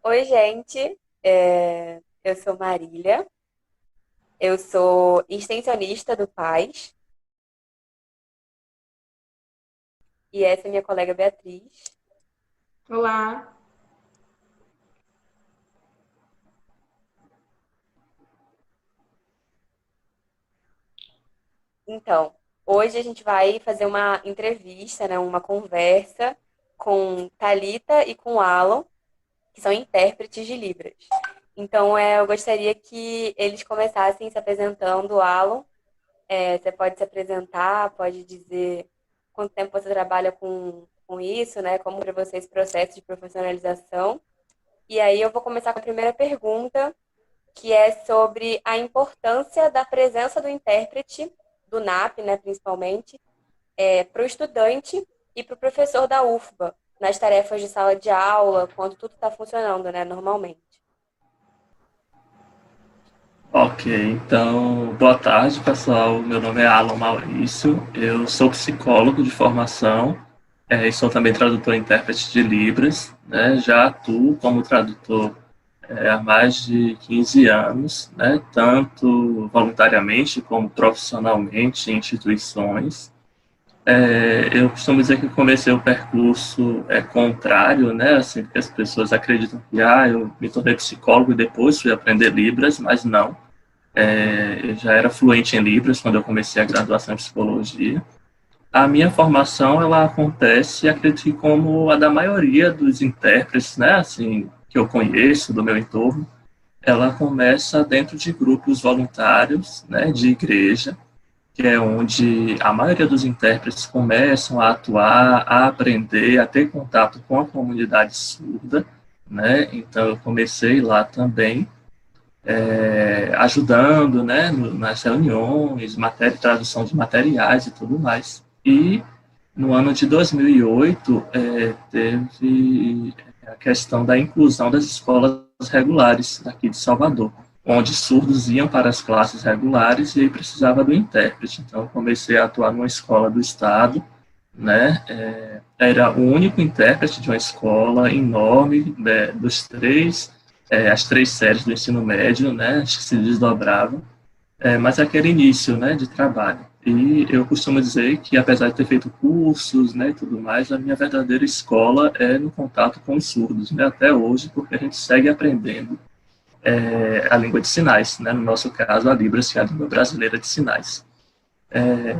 Oi, gente. Eu sou Marília. Eu sou extensionista do PAS e essa é minha colega Beatriz. Olá. Então, hoje a gente vai fazer uma entrevista, né, uma conversa com Thalita e com Alan, que são intérpretes de Libras. Então, eu gostaria que eles começassem se apresentando. Alan, você pode se apresentar, pode dizer quanto tempo você trabalha com isso, né? Como para você esse processo de profissionalização. E aí eu vou começar com a primeira pergunta, que é sobre a importância da presença do intérprete, do NAP, né, principalmente, para o estudante e para o professor da UFBA, nas tarefas de sala de aula, quando tudo está funcionando, né, normalmente. Ok, então, boa tarde, pessoal. Meu nome é Alan Maurício, eu sou psicólogo de formação e sou também tradutor e intérprete de Libras, né? Já atuo como tradutor há mais de 15 anos, né? Tanto voluntariamente como profissionalmente em instituições. Eu costumo dizer que comecei o percurso contrário, né? Assim, porque as pessoas acreditam que eu me tornei psicólogo e depois fui aprender Libras, mas não. Eu já era fluente em Libras quando eu comecei a graduação em psicologia. A minha formação, ela acontece, acredito que como a da maioria dos intérpretes, né, assim, que eu conheço, do meu entorno, ela começa dentro de grupos voluntários, né, de igreja, que é onde a maioria dos intérpretes começam a atuar, a aprender, a ter contato com a comunidade surda, né, então eu comecei lá também, ajudando, né, nas reuniões, tradução de materiais e tudo mais. E no ano de 2008 teve a questão da inclusão das escolas regulares daqui de Salvador, onde surdos iam para as classes regulares e aí precisava do intérprete. Então eu comecei a atuar numa escola do estado, né? Era o único intérprete de uma escola enorme, né, as três séries do ensino médio, né, que se desdobravam, mas aquele início, né, de trabalho. E eu costumo dizer que, apesar de ter feito cursos, né, e tudo mais, a minha verdadeira escola é no contato com os surdos, né, até hoje, porque a gente segue aprendendo a língua de sinais, né, no nosso caso, a Libras, que é a língua brasileira de sinais.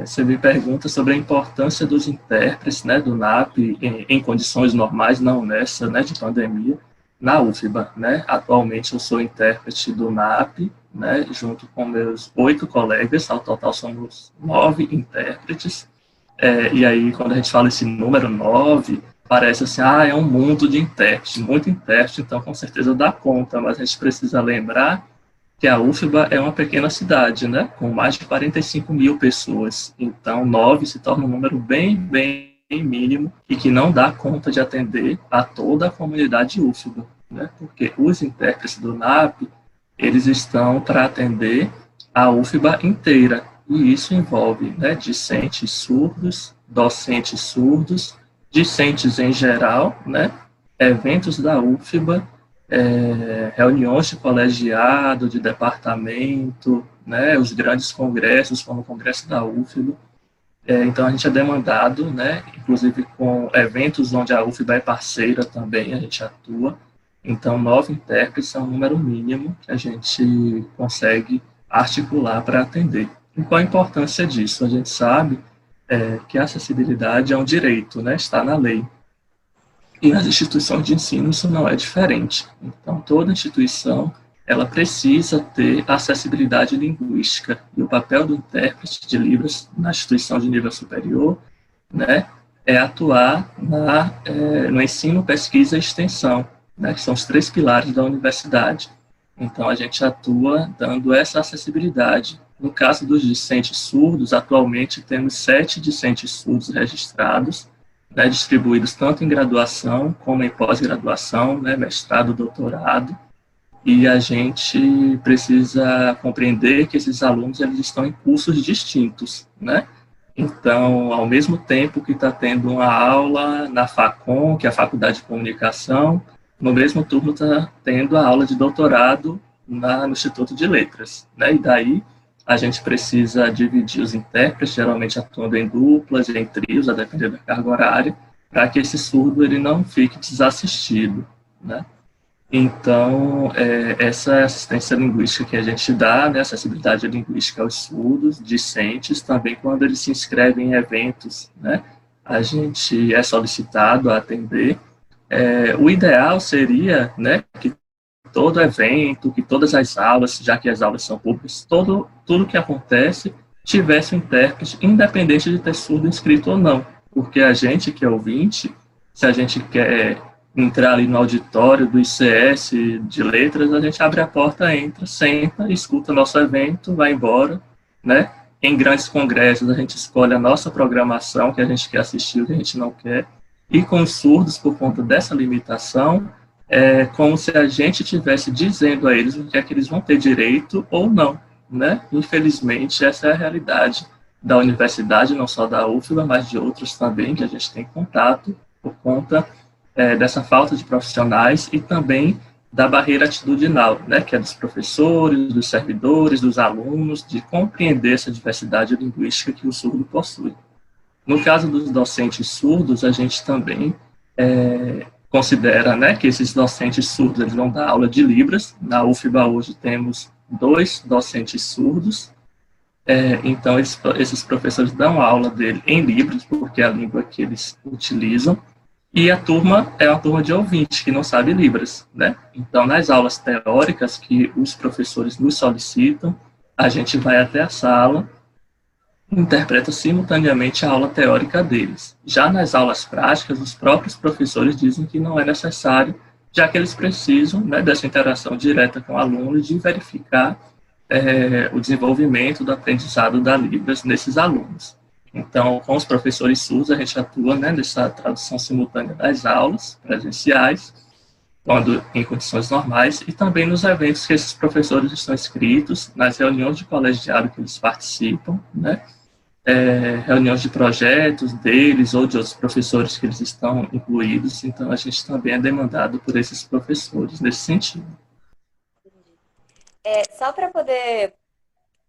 Você me pergunta sobre a importância dos intérpretes, né, do NAP em condições normais, não nessa, né, de pandemia, na UFBA, né? Atualmente eu sou intérprete do NAP, né, junto com meus 8 colegas, ao total somos 9 intérpretes. E aí, quando a gente fala esse número 9, parece assim, é um mundo de intérprete, muito intérprete, então com certeza dá conta, mas a gente precisa lembrar que a UFBA é uma pequena cidade, né, com mais de 45 mil pessoas. Então, 9 se torna um número bem mínimo e que não dá conta de atender a toda a comunidade UFBA, né, porque os intérpretes do NAP, eles estão para atender a UFBA inteira, e isso envolve, né, discentes surdos, docentes surdos, discentes em geral, né, eventos da UFBA, reuniões de colegiado, de departamento, né, os grandes congressos, como o Congresso da UFBA. Então, a gente é demandado, né, inclusive com eventos onde a UFBA é parceira também, a gente atua. Então, 9 intérpretes é um número mínimo que a gente consegue articular para atender. E qual a importância disso? A gente sabe que a acessibilidade é um direito, né, está na lei. E nas instituições de ensino isso não é diferente. Então, toda instituição ela precisa ter acessibilidade linguística. E o papel do intérprete de Libras na instituição de nível superior, né, é atuar no ensino, pesquisa e extensão, né, que são os 3 pilares da universidade. Então, a gente atua dando essa acessibilidade. No caso dos discentes surdos, atualmente temos 7 discentes surdos registrados, né, distribuídos tanto em graduação como em pós-graduação, né, mestrado, doutorado, e a gente precisa compreender que esses alunos eles estão em cursos distintos, né? Então, ao mesmo tempo que está tendo uma aula na FACOM, que é a Faculdade de Comunicação, no mesmo turno está tendo a aula de doutorado no Instituto de Letras, né? E daí a gente precisa dividir os intérpretes, geralmente atuando em duplas, em trios, a depender da carga horária, para que esse surdo ele não fique desassistido, né? Então, essa é a assistência linguística que a gente dá, né, acessibilidade linguística aos surdos, discentes, também quando eles se inscrevem em eventos, né, a gente é solicitado a atender. O ideal seria, né, que todo evento, que todas as aulas, já que as aulas são públicas, tudo que acontece tivesse um intérprete, independente de ter surdo inscrito ou não, porque a gente que é ouvinte, se a gente quer entrar ali no auditório do ICS de letras, a gente abre a porta, entra, senta, escuta nosso evento, vai embora, né? Em grandes congressos, a gente escolhe a nossa programação, que a gente quer assistir, o que a gente não quer, e com os surdos, por conta dessa limitação, é como se a gente estivesse dizendo a eles o que é que eles vão ter direito ou não, né? Infelizmente, essa é a realidade da universidade, não só da UFBA, mas de outros também, que a gente tem contato por conta dessa falta de profissionais e também da barreira atitudinal, né, que é dos professores, dos servidores, dos alunos, de compreender essa diversidade linguística que o surdo possui. No caso dos docentes surdos, a gente também considera, né, que esses docentes surdos eles vão dar aula de Libras. Na UFBA hoje temos 2 docentes surdos, então esses professores dão aula dele em Libras, porque é a língua que eles utilizam. E a turma é uma turma de ouvintes que não sabe Libras, né? Então, nas aulas teóricas que os professores nos solicitam, a gente vai até a sala, interpreta simultaneamente a aula teórica deles. Já nas aulas práticas, os próprios professores dizem que não é necessário, já que eles precisam, né, dessa interação direta com o aluno e de verificar o desenvolvimento do aprendizado da Libras nesses alunos. Então, com os professores surdos, a gente atua, né, nessa tradução simultânea das aulas presenciais, quando em condições normais, e também nos eventos que esses professores estão inscritos, nas reuniões de colegiado que eles participam, né, reuniões de projetos deles ou de outros professores que eles estão incluídos, então a gente também é demandado por esses professores nesse sentido. Só para poder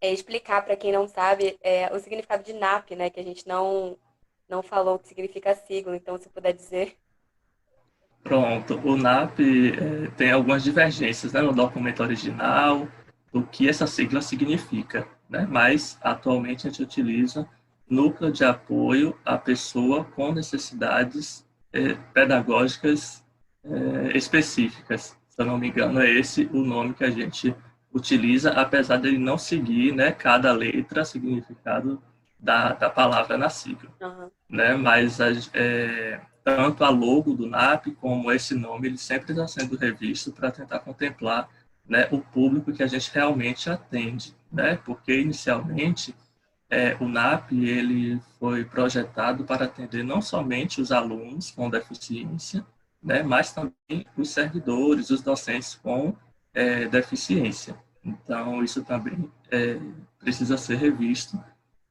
explicar para quem não sabe o significado de NAP, né? Que a gente não falou o que significa a sigla, então se puder dizer. Pronto, o NAP tem algumas divergências, né, no documento original, do que essa sigla significa, né, mas atualmente a gente utiliza Núcleo de Apoio à Pessoa com Necessidades Pedagógicas Específicas. Se eu não me engano, é esse o nome que a gente utiliza, apesar dele não seguir, né, cada letra, significado da palavra na sigla. Uhum. Né, mas tanto a logo do NAP como esse nome, ele sempre está sendo revisto para tentar contemplar, né, o público que a gente realmente atende, né, porque inicialmente o NAP ele foi projetado para atender não somente os alunos com deficiência, né, mas também os servidores, os docentes com deficiência. Então, isso também precisa ser revisto,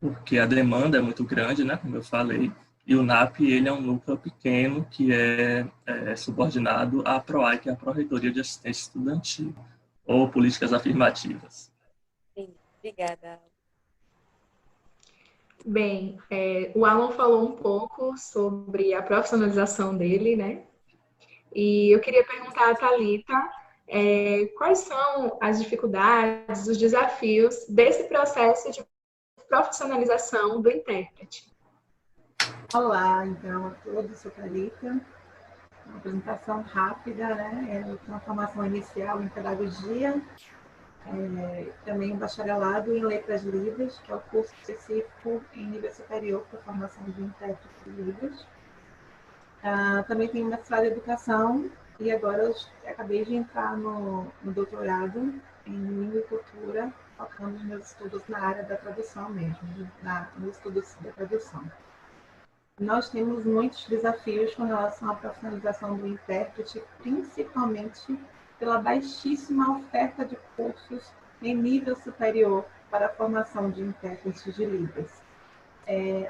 porque a demanda é muito grande, né, como eu falei, e o NAP ele é um núcleo pequeno que é subordinado à PROAI, que é a Pró-Reitoria de Assistência Estudantil, ou Políticas Afirmativas. Sim, obrigada. Bem, o Alan falou um pouco sobre a profissionalização dele, né? E eu queria perguntar à Thalita quais são as dificuldades, os desafios desse processo de profissionalização do intérprete. Olá, então, a todos, sou Thalita. Uma apresentação rápida, né? Eu tenho uma formação inicial em pedagogia, também um bacharelado em letras livres, que é o curso específico em nível superior para a formação de intérprete de livros. Também tenho mestrado em educação e agora eu acabei de entrar no doutorado em língua e cultura, focando os meus estudos na área da tradução mesmo, nos estudos da tradução. Nós temos muitos desafios com relação à profissionalização do intérprete, principalmente pela baixíssima oferta de cursos em nível superior para a formação de intérpretes de Libras.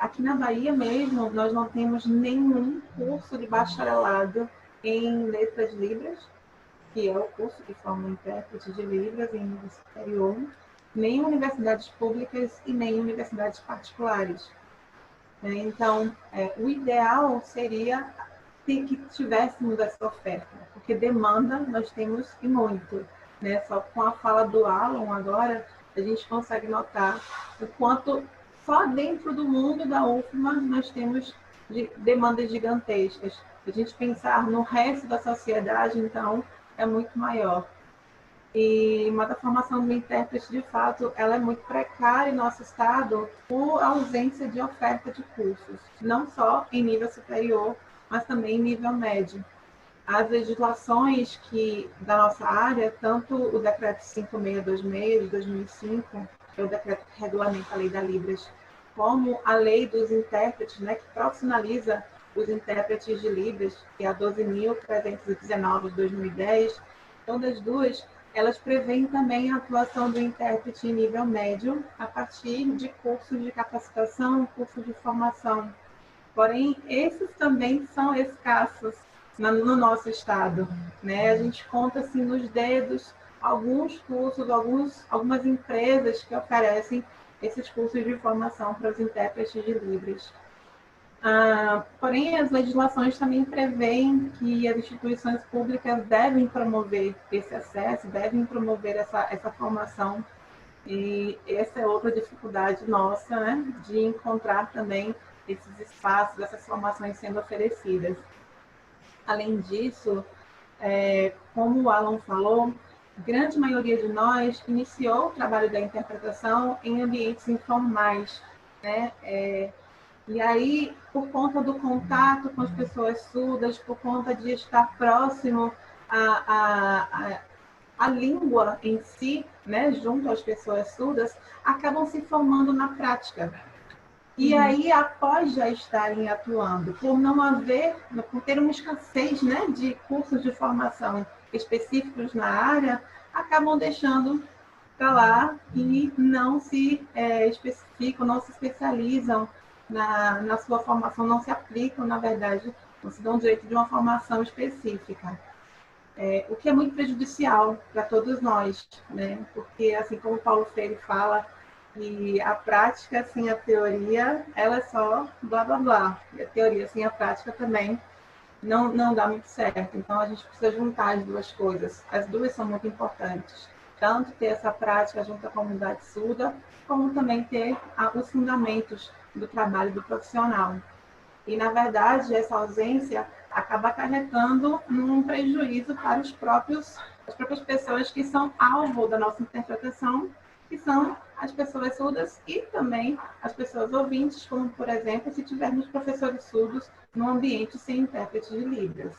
Aqui na Bahia mesmo, nós não temos nenhum curso de bacharelado em Letras Libras, que é o curso que forma intérprete de Libras em nível superior, nem em universidades públicas e nem em universidades particulares. Então, o ideal seria que tivéssemos essa oferta, porque demanda nós temos e muito. Né? Só com a fala do Alan agora, a gente consegue notar o quanto só dentro do mundo da UFMA nós temos demandas gigantescas. Se a gente pensar no resto da sociedade, então, é muito maior. E mas a formação do intérprete, de fato, ela é muito precária em nosso estado por ausência de oferta de cursos, não só em nível superior, mas também em nível médio. As legislações que da nossa área, tanto o decreto 5626 de 2005, que é o decreto que regulamenta a lei da Libras, como a lei dos intérpretes, né, que profissionaliza os intérpretes de Libras, que é a 12.319 de 2010, todas duas elas prevêem também a atuação do intérprete em nível médio a partir de cursos de capacitação, cursos de formação. Porém, esses também são escassos no nosso estado. Né? A gente conta assim nos dedos alguns cursos, algumas empresas que oferecem esses cursos de formação para os intérpretes de Libras. Porém, as legislações também prevêem que as instituições públicas devem promover esse acesso, devem promover essa formação. E essa é outra dificuldade nossa, né, de encontrar também esses espaços, essas formações sendo oferecidas. Além disso, como o Alan falou, a grande maioria de nós iniciou o trabalho da interpretação em ambientes informais, né? E aí, por conta do contato com as pessoas surdas, por conta de estar próximo à língua em si, né, junto às pessoas surdas, acabam se formando na prática. E aí, após já estarem atuando, por ter uma escassez, né, de cursos de formação específicos na área, acabam deixando para lá e não se especificam, não se especializam na sua formação, não se aplicam, na verdade, não se dão direito de uma formação específica. O que é muito prejudicial para todos nós, né? Porque, assim como o Paulo Freire fala, que a prática sem a teoria, ela é só blá, blá, blá. E a teoria sem a prática também não dá muito certo. Então, a gente precisa juntar as duas coisas. As duas são muito importantes. Tanto ter essa prática junto à comunidade surda, como também ter os fundamentos do trabalho do profissional. E, na verdade, essa ausência acaba acarretando num prejuízo para as próprias pessoas que são alvo da nossa interpretação, que são as pessoas surdas e também as pessoas ouvintes, como, por exemplo, se tivermos professores surdos num ambiente sem intérprete de Libras.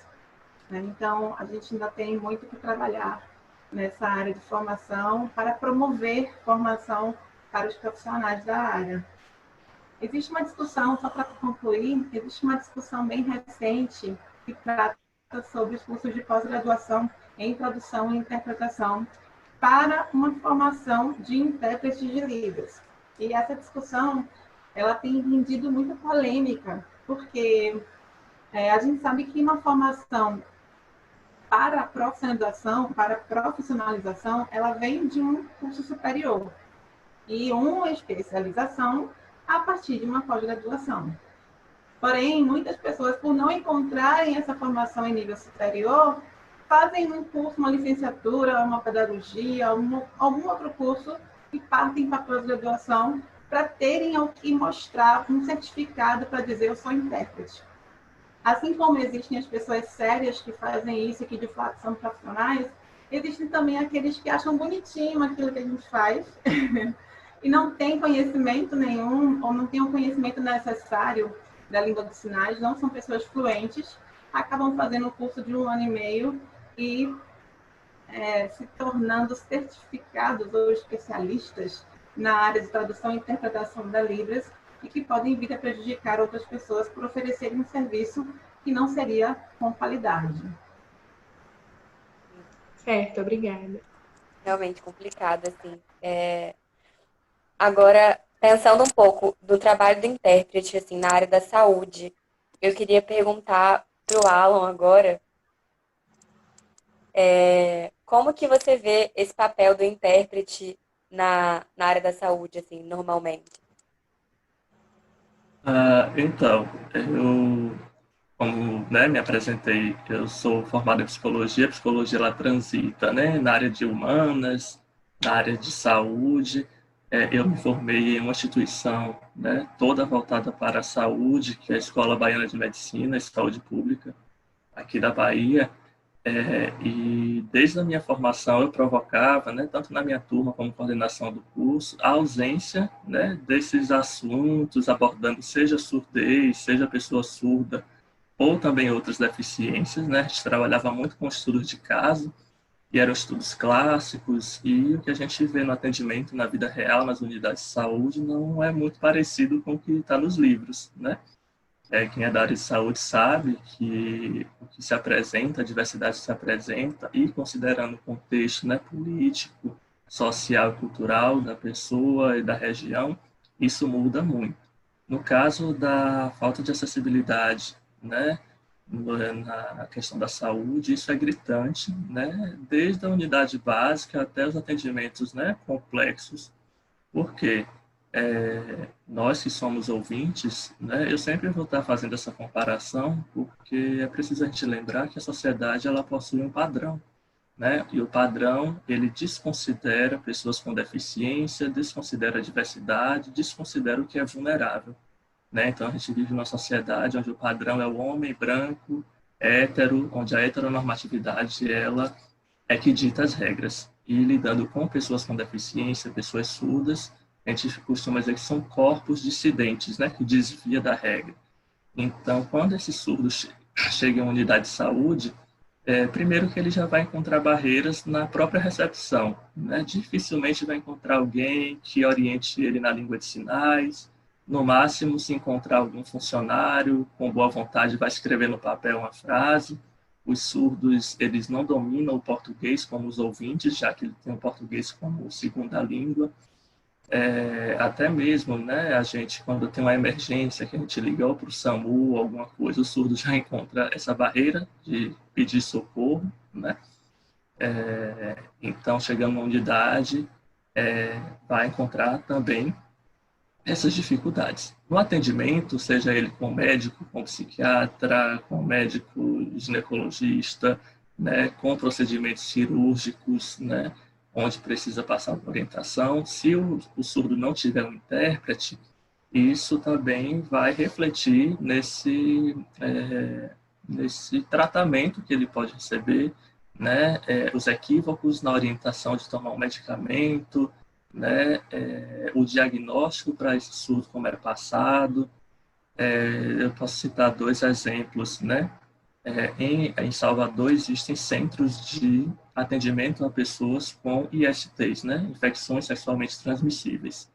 Então, a gente ainda tem muito que trabalhar nessa área de formação para promover formação para os profissionais da área. Existe uma discussão, só para concluir, existe uma discussão bem recente que trata sobre os cursos de pós-graduação em tradução e interpretação para uma formação de intérpretes de Libras. E essa discussão, ela tem rendido muita polêmica, porque a gente sabe que uma formação para a profissionalização, ela vem de um curso superior e uma especialização a partir de uma pós-graduação. Porém, muitas pessoas, por não encontrarem essa formação em nível superior, fazem um curso, uma licenciatura, uma pedagogia, algum outro curso e partem para a pós-graduação para terem ao que mostrar um certificado para dizer eu sou intérprete. Assim como existem as pessoas sérias que fazem isso e que de fato são profissionais, existem também aqueles que acham bonitinho aquilo que a gente faz e não tem conhecimento nenhum, ou não tem o conhecimento necessário da língua dos sinais, não são pessoas fluentes, acabam fazendo um curso de 1 ano e meio e se tornando certificados ou especialistas na área de tradução e interpretação da Libras e que podem vir a prejudicar outras pessoas por oferecerem um serviço que não seria com qualidade. Certo, obrigada. Realmente complicado, assim. Agora, pensando um pouco do trabalho do intérprete, assim, na área da saúde, eu queria perguntar para o Alan agora Como que você vê esse papel do intérprete na área da saúde, assim, normalmente? Então, eu, como, né, me apresentei, eu sou formado em psicologia, a psicologia ela transita, né, na área de humanas, na área de saúde. Eu me formei em uma instituição, né, toda voltada para a saúde, que é a Escola Baiana de Medicina e Saúde Pública, aqui da Bahia. E desde a minha formação eu provocava, né, tanto na minha turma como coordenação do curso, a ausência, né, desses assuntos, abordando seja surdez, seja pessoa surda, ou também outras deficiências. Né? A gente trabalhava muito com estudos de caso, e eram estudos clássicos, e o que a gente vê no atendimento na vida real, nas unidades de saúde, não é muito parecido com o que está nos livros, né? Quem é da área de saúde sabe que o que se apresenta, a diversidade se apresenta, e considerando o contexto, né, político, social e cultural da pessoa e da região, isso muda muito. No caso da falta de acessibilidade, né, na questão da saúde, isso é gritante, né, desde a unidade básica até os atendimentos, né, complexos. Por quê? Nós que somos ouvintes, né, eu sempre vou estar fazendo essa comparação, porque é preciso a gente lembrar que a sociedade ela possui um padrão, né, e o padrão ele desconsidera pessoas com deficiência, desconsidera a diversidade, desconsidera o que é vulnerável, né? Então a gente vive numa sociedade onde o padrão é o homem branco, hétero, onde a heteronormatividade ela é que dita as regras. E lidando com pessoas com deficiência, pessoas surdas, a gente costuma dizer que são corpos dissidentes, né, que desvia da regra. Então, quando esse surdo chega em uma unidade de saúde, primeiro que ele já vai encontrar barreiras na própria recepção, né? Dificilmente vai encontrar alguém que oriente ele na língua de sinais. No máximo, se encontrar algum funcionário com boa vontade, vai escrever no papel uma frase. Os surdos, eles não dominam o português como os ouvintes, já que ele tem o português como segunda língua. Até mesmo, né, a gente, quando tem uma emergência, que a gente liga para o SAMU, alguma coisa, o surdo já encontra essa barreira de pedir socorro, né? Então, chegando na unidade, vai encontrar também essas dificuldades. No atendimento, seja ele com médico, com psiquiatra, com médico ginecologista, né, com procedimentos cirúrgicos, né, onde precisa passar por orientação, se o surdo não tiver um intérprete, isso também vai refletir nesse tratamento que ele pode receber, né, os equívocos na orientação de tomar um medicamento, né, o diagnóstico para esse surdo, como é passado. Eu posso citar dois exemplos, né? Em Salvador existem centros de atendimento a pessoas com ISTs, né, infecções sexualmente transmissíveis.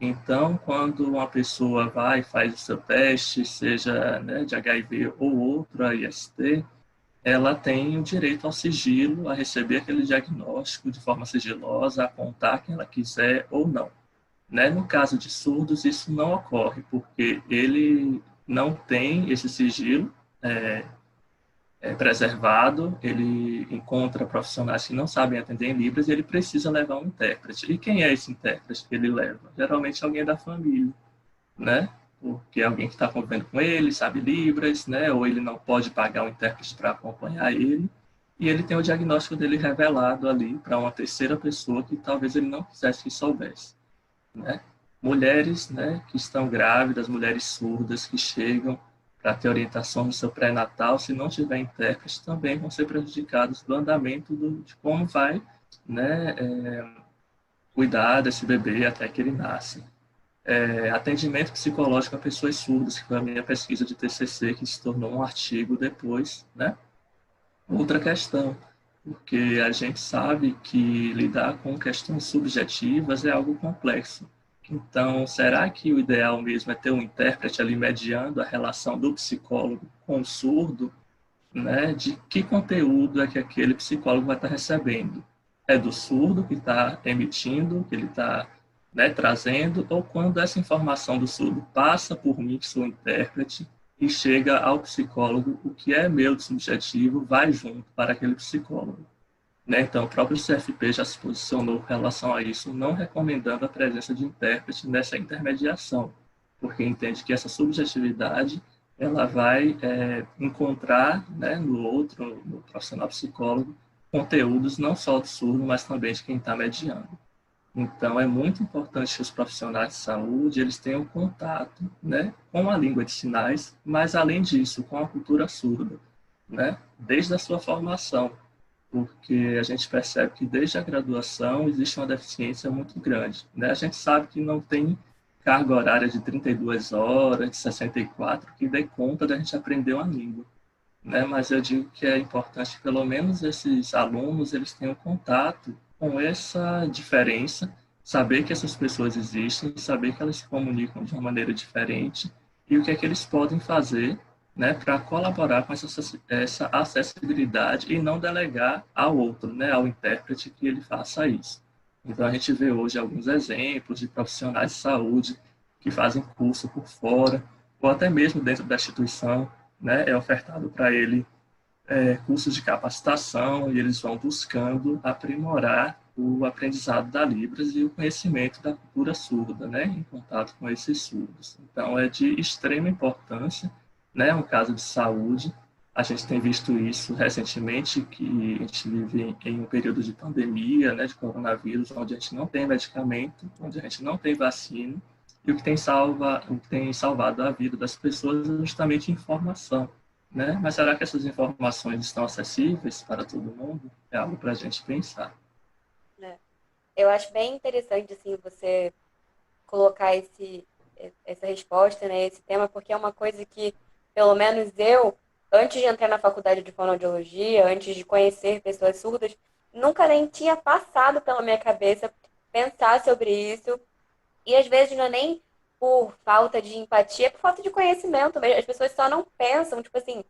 Então, quando uma pessoa vai e faz o seu teste, seja, né, de HIV ou outra IST, ela tem o direito ao sigilo, a receber aquele diagnóstico de forma sigilosa, a apontar quem ela quiser ou não. Né? No caso de surdos, isso não ocorre, porque ele não tem esse sigilo preservado, ele encontra profissionais que não sabem atender em Libras e ele precisa levar um intérprete. E quem é esse intérprete que ele leva? Geralmente alguém da família, né? Porque é alguém que está convivendo com ele, sabe Libras, né? Ou ele não pode pagar um intérprete para acompanhar ele, e ele tem o diagnóstico dele revelado ali para uma terceira pessoa que talvez ele não quisesse que soubesse, né? Mulheres, né, que estão grávidas, mulheres surdas que chegam para ter orientação no seu pré-natal, se não tiver intérprete, também vão ser prejudicados do andamento de como vai, né, cuidar desse bebê até que ele nasce. Atendimento psicológico a pessoas surdas, que foi a minha pesquisa de TCC, que se tornou um artigo depois, né? Outra questão, porque a gente sabe que lidar com questões subjetivas é algo complexo. Então, será que o ideal mesmo é ter um intérprete ali mediando a relação do psicólogo com o surdo, né? De que conteúdo é que aquele psicólogo vai estar recebendo? É do surdo que está emitindo, que ele está, né, trazendo, ou quando essa informação do surdo passa por mim, que sou intérprete, e chega ao psicólogo, o que é meu de subjetivo vai junto para aquele psicólogo. né? Então, o próprio CFP já se posicionou com relação a isso, não recomendando a presença de intérprete nessa intermediação, porque entende que essa subjetividade ela vai encontrar, né, no outro, no profissional psicólogo, conteúdos não só do surdo, mas também de quem está mediando. Então, é muito importante que os profissionais de saúde eles tenham contato, né, com a língua de sinais, mas, além disso, com a cultura surda, né, desde a sua formação, porque a gente percebe que, desde a graduação, existe uma deficiência muito grande, né? A gente sabe que não tem carga horária de 32 horas, de 64, que dê conta da gente aprender uma língua, né? Mas eu digo que é importante que, pelo menos, esses alunos eles tenham contato com essa diferença, saber que essas pessoas existem, saber que elas se comunicam de uma maneira diferente e o que é que eles podem fazer, né, para colaborar com essa acessibilidade e não delegar ao outro, né, ao intérprete, que ele faça isso. Então, a gente vê hoje alguns exemplos de profissionais de saúde que fazem curso por fora, ou até mesmo dentro da instituição, né, é ofertado para ele cursos de capacitação e eles vão buscando aprimorar o aprendizado da Libras e o conhecimento da cultura surda, né, em contato com esses surdos. Então, é de extrema importância, né, um caso de saúde. A gente tem visto isso recentemente, que a gente vive em um período de pandemia, né, de coronavírus, onde a gente não tem medicamento, onde a gente não tem vacina, e o que tem salvado a vida das pessoas é justamente informação, né? Mas será que essas informações estão acessíveis para todo mundo? É algo para a gente pensar. Eu acho bem interessante, assim, você colocar essa resposta, né, esse tema, porque é uma coisa que, pelo menos eu, antes de entrar na faculdade de fonoaudiologia, antes de conhecer pessoas surdas, nunca nem tinha passado pela minha cabeça pensar sobre isso. E às vezes não é nem por falta de empatia, é por falta de conhecimento mesmo. As pessoas só não pensam, tipo assim,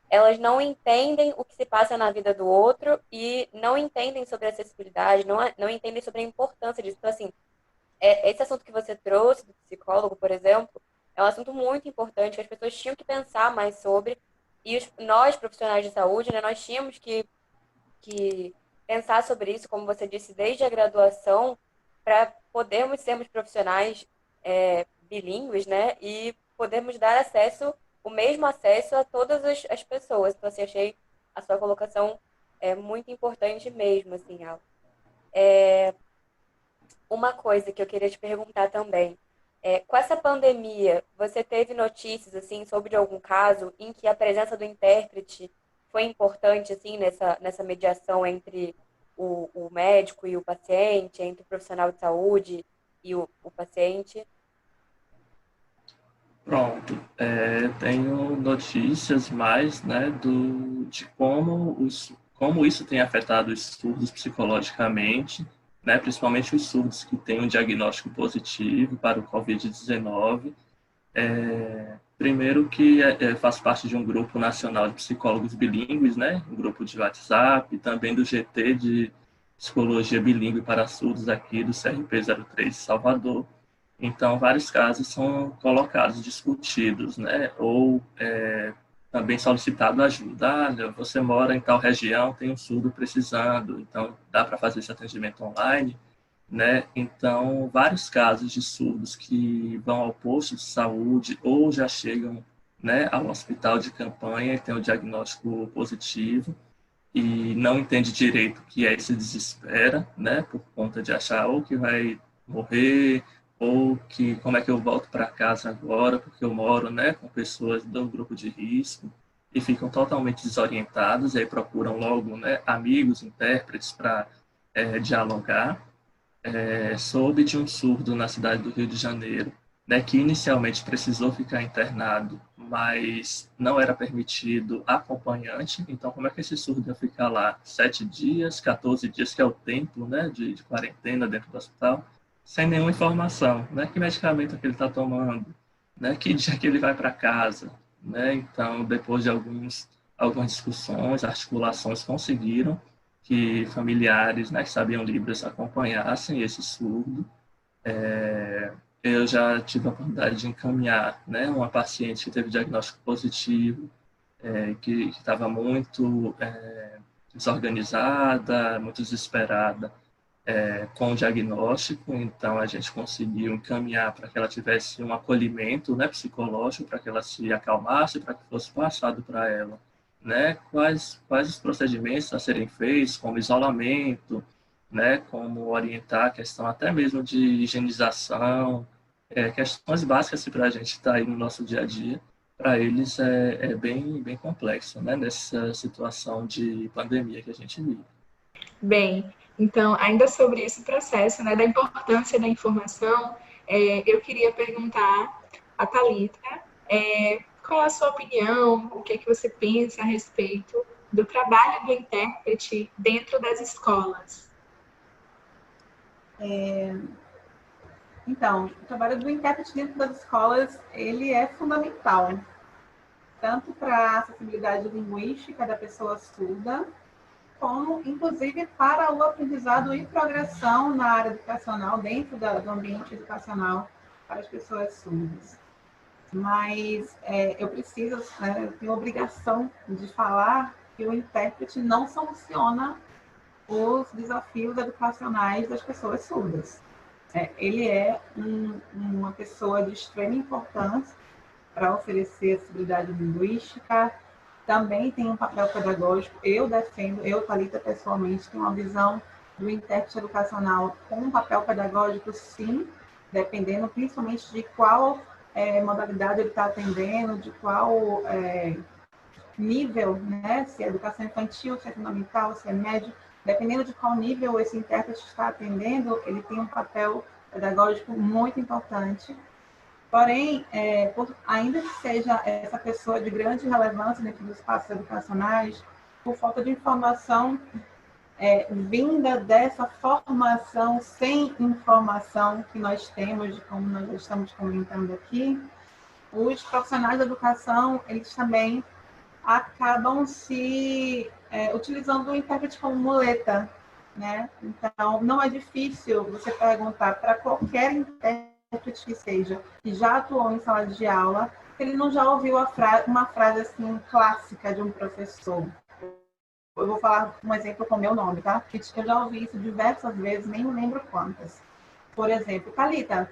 elas não entendem o que se passa na vida do outro e não entendem sobre a acessibilidade, não entendem sobre a importância disso. Então, assim, esse assunto que você trouxe do psicólogo, por exemplo, é um assunto muito importante que as pessoas tinham que pensar mais sobre. E nós, profissionais de saúde, né, nós tínhamos que pensar sobre isso, como você disse, desde a graduação, para podermos sermos profissionais bilíngues, né? E podermos dar acesso, o mesmo acesso a todas as pessoas. Então, assim, achei a sua colocação muito importante mesmo, assim, Al. Uma coisa que eu queria te perguntar também, com essa pandemia, você teve notícias, assim, sobre algum caso em que a presença do intérprete foi importante, assim, nessa mediação entre o médico e o paciente, entre o profissional de saúde e o paciente? Pronto. Tenho notícias mais, né, de como isso tem afetado os surdos psicologicamente, né, principalmente os surdos que têm um diagnóstico positivo para o Covid-19. Primeiro que faço parte de um grupo nacional de psicólogos bilíngues, né, um grupo de WhatsApp, também do GT de Psicologia Bilíngue para Surdos aqui do CRP 03 de Salvador. Então, vários casos são colocados, discutidos, né, ou também solicitado ajuda. Você mora em tal região, tem um surdo precisando, então dá para fazer esse atendimento online, né? Então, vários casos de surdos que vão ao posto de saúde ou já chegam, né, ao hospital de campanha e têm o diagnóstico positivo e não entende direito o que é e se desespera, né, por conta de achar ou que vai morrer ou que como é que eu volto para casa agora, porque eu moro, né, com pessoas do grupo de risco e ficam totalmente desorientados e aí procuram logo, né, amigos, intérpretes para dialogar. Soube de um surdo na cidade do Rio de Janeiro, né, que inicialmente precisou ficar internado, mas não era permitido acompanhante. Então, como é que esse surdo ia ficar lá 7 dias, 14 dias, que é o tempo, né, de quarentena dentro do hospital, sem nenhuma informação, né, que medicamento que ele está tomando, né, que dia que ele vai para casa, né? Então, depois de algumas discussões, articulações, conseguiram que familiares, né, que sabiam Libras acompanhassem esse surdo. Eu já tive a oportunidade de encaminhar, né, uma paciente que teve diagnóstico positivo, que estava muito desorganizada, muito desesperada com o diagnóstico, então a gente conseguiu encaminhar para que ela tivesse um acolhimento, né, psicológico, para que ela se acalmasse, para que fosse passado para ela, né, quais os procedimentos a serem feitos, como isolamento, né, como orientar a questão até mesmo de higienização, questões básicas que para a gente está aí no nosso dia a dia, para eles é bem complexo, né, nessa situação de pandemia que a gente vive. Bem, então, ainda sobre esse processo, né, da importância da informação, eu queria perguntar a Thalita, qual a sua opinião, o que é que você pensa a respeito do trabalho do intérprete dentro das escolas? Então, o trabalho do intérprete dentro das escolas, ele é fundamental, tanto para a acessibilidade linguística da pessoa surda, como, inclusive, para o aprendizado e progressão na área educacional, dentro do ambiente educacional para as pessoas surdas. Mas eu preciso, né, eu tenho a obrigação de falar que o intérprete não soluciona os desafios educacionais das pessoas surdas. Ele é uma pessoa de extrema importância para oferecer acessibilidade linguística, também tem um papel pedagógico. Eu defendo, Thalita, pessoalmente, tenho uma visão do intérprete educacional com um papel pedagógico, sim, dependendo principalmente de qual modalidade ele está atendendo, de qual nível, né? Se é educação infantil, se é fundamental, se é médio, dependendo de qual nível esse intérprete está atendendo, ele tem um papel pedagógico muito importante. Porém, ainda que seja essa pessoa de grande relevância dentro dos espaços educacionais, por falta de informação vinda dessa formação sem informação que nós temos, como nós estamos comentando aqui, os profissionais da educação, eles também acabam se utilizando o intérprete como muleta, né? Então, não é difícil você perguntar para qualquer intérprete que seja, que já atuou em sala de aula, ele não já ouviu uma frase assim clássica de um professor. Eu vou falar um exemplo com o meu nome, tá? Eu já ouvi isso diversas vezes, nem me lembro quantas. Por exemplo, Thalita,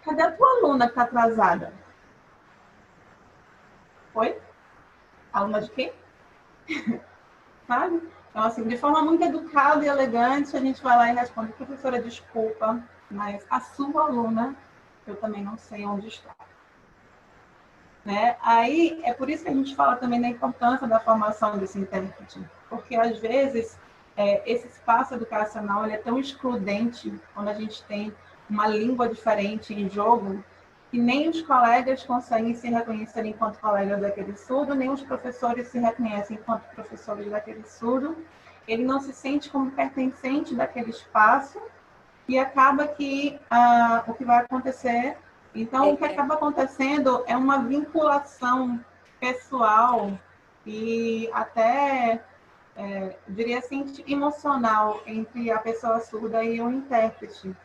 cadê a tua aluna que está atrasada? Oi? Aluna de quê? Sabe? Então, assim, de forma muito educada e elegante, a gente vai lá e responde: professora, desculpa, mas a sua aluna, eu também não sei onde está. Né? Aí, é por isso que a gente fala também da importância da formação desse intérprete, porque, às vezes, esse espaço educacional ele é tão excludente quando a gente tem uma língua diferente em jogo, que nem os colegas conseguem se reconhecer enquanto colegas daquele surdo, nem os professores se reconhecem enquanto professores daquele surdo. Ele não se sente como pertencente daquele espaço e acaba que o que vai acontecer... Então, o que acaba acontecendo é uma vinculação pessoal e até, diria assim, emocional entre a pessoa surda e o intérprete.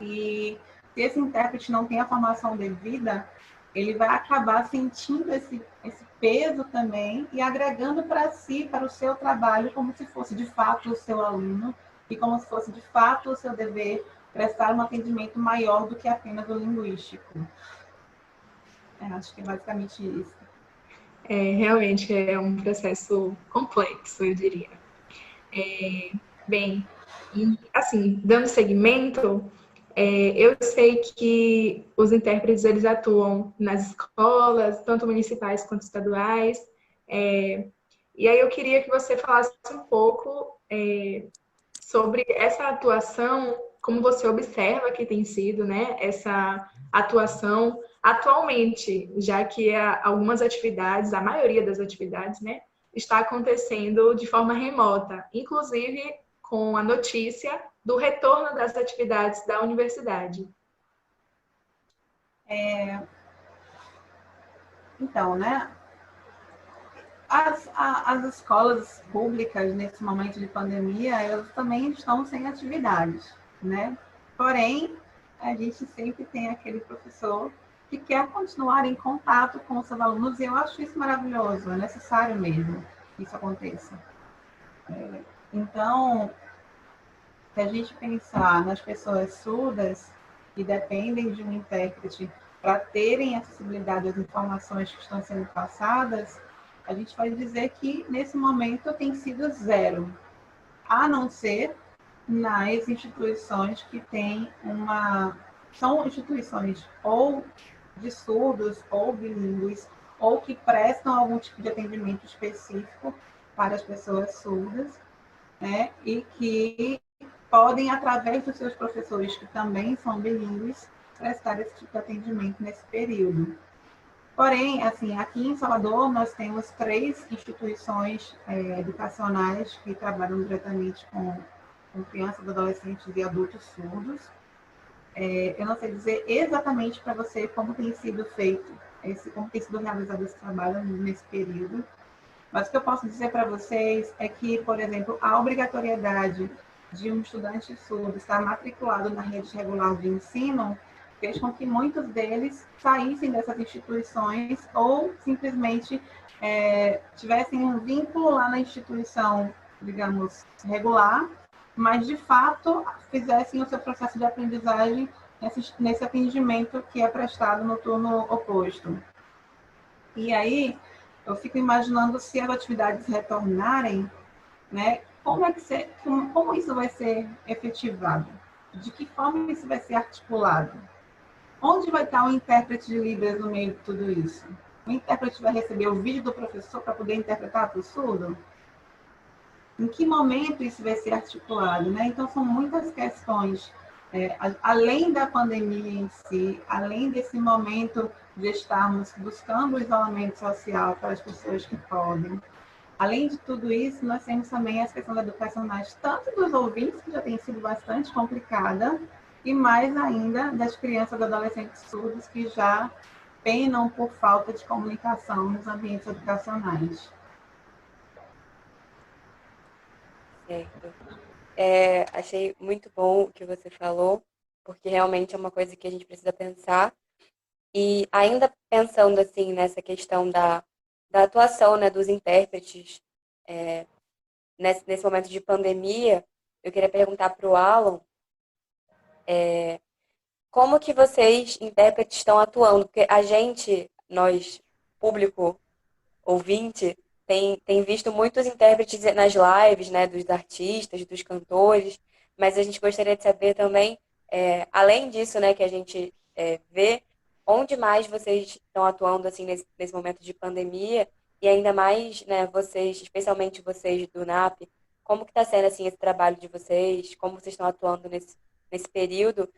E se esse intérprete não tem a formação devida, ele vai acabar sentindo esse peso também e agregando para si, para o seu trabalho, como se fosse de fato o seu aluno e como se fosse de fato o seu dever prestar um atendimento maior do que apenas o linguístico. Acho que é basicamente isso. Realmente é um processo complexo, eu diria. Bem, e assim, dando seguimento, eu sei que os intérpretes eles atuam nas escolas, tanto municipais quanto estaduais, e aí eu queria que você falasse um pouco sobre essa atuação, como você observa que tem sido, né, essa atuação atualmente, já que algumas atividades, a maioria das atividades, né, está acontecendo de forma remota, inclusive com a notícia do retorno das atividades da universidade. Então, né, as escolas públicas, nesse momento de pandemia, elas também estão sem atividades, né? Porém, a gente sempre tem aquele professor que quer continuar em contato com os seus alunos, e eu acho isso maravilhoso, é necessário mesmo que isso aconteça. Então, se a gente pensar nas pessoas surdas que dependem de um intérprete para terem acessibilidade às informações que estão sendo passadas, a gente vai dizer que, nesse momento, tem sido zero, a não ser nas instituições que têm uma... São instituições ou de surdos ou bilíngues, ou que prestam algum tipo de atendimento específico para as pessoas surdas, né? E que podem, através dos seus professores, que também são bilíngues, prestar esse tipo de atendimento nesse período. Porém, assim, aqui em Salvador, nós temos 3 instituições educacionais que trabalham diretamente com crianças, adolescentes e adultos surdos. Eu não sei dizer exatamente para você como tem sido feito, como tem sido realizado esse trabalho nesse período, mas o que eu posso dizer para vocês é que, por exemplo, a obrigatoriedade de um estudante surdo estar matriculado na rede regular de ensino fez com que muitos deles saíssem dessas instituições ou simplesmente tivessem um vínculo lá na instituição, digamos, regular, mas, de fato, fizessem o seu processo de aprendizagem nesse atendimento que é prestado no turno oposto. E aí, eu fico imaginando se as atividades retornarem, né? Como isso vai ser efetivado? De que forma isso vai ser articulado? Onde vai estar o intérprete de Libras no meio de tudo isso? O intérprete vai receber o vídeo do professor para poder interpretar para o surdo? Em que momento isso vai ser articulado, né? Então, são muitas questões, além da pandemia em si, além desse momento de estarmos buscando o isolamento social para as pessoas que podem. Além de tudo isso, nós temos também as questões educacionais, tanto dos ouvintes, que já tem sido bastante complicada, e mais ainda das crianças e adolescentes surdos, que já penam por falta de comunicação nos ambientes educacionais. Certo. Achei muito bom o que você falou, porque realmente é uma coisa que a gente precisa pensar. E ainda pensando assim nessa questão da atuação, né, dos intérpretes nesse momento de pandemia, eu queria perguntar para o Alan como que vocês, intérpretes, estão atuando, porque a gente, nós, público ouvinte, tem visto muitos intérpretes nas lives, né, dos artistas, dos cantores, mas a gente gostaria de saber também, além disso, né, que a gente vê, onde mais vocês estão atuando assim nesse momento de pandemia e ainda mais, né, vocês, especialmente vocês do NAP, como que está sendo assim esse trabalho de vocês, como vocês estão atuando nesse período,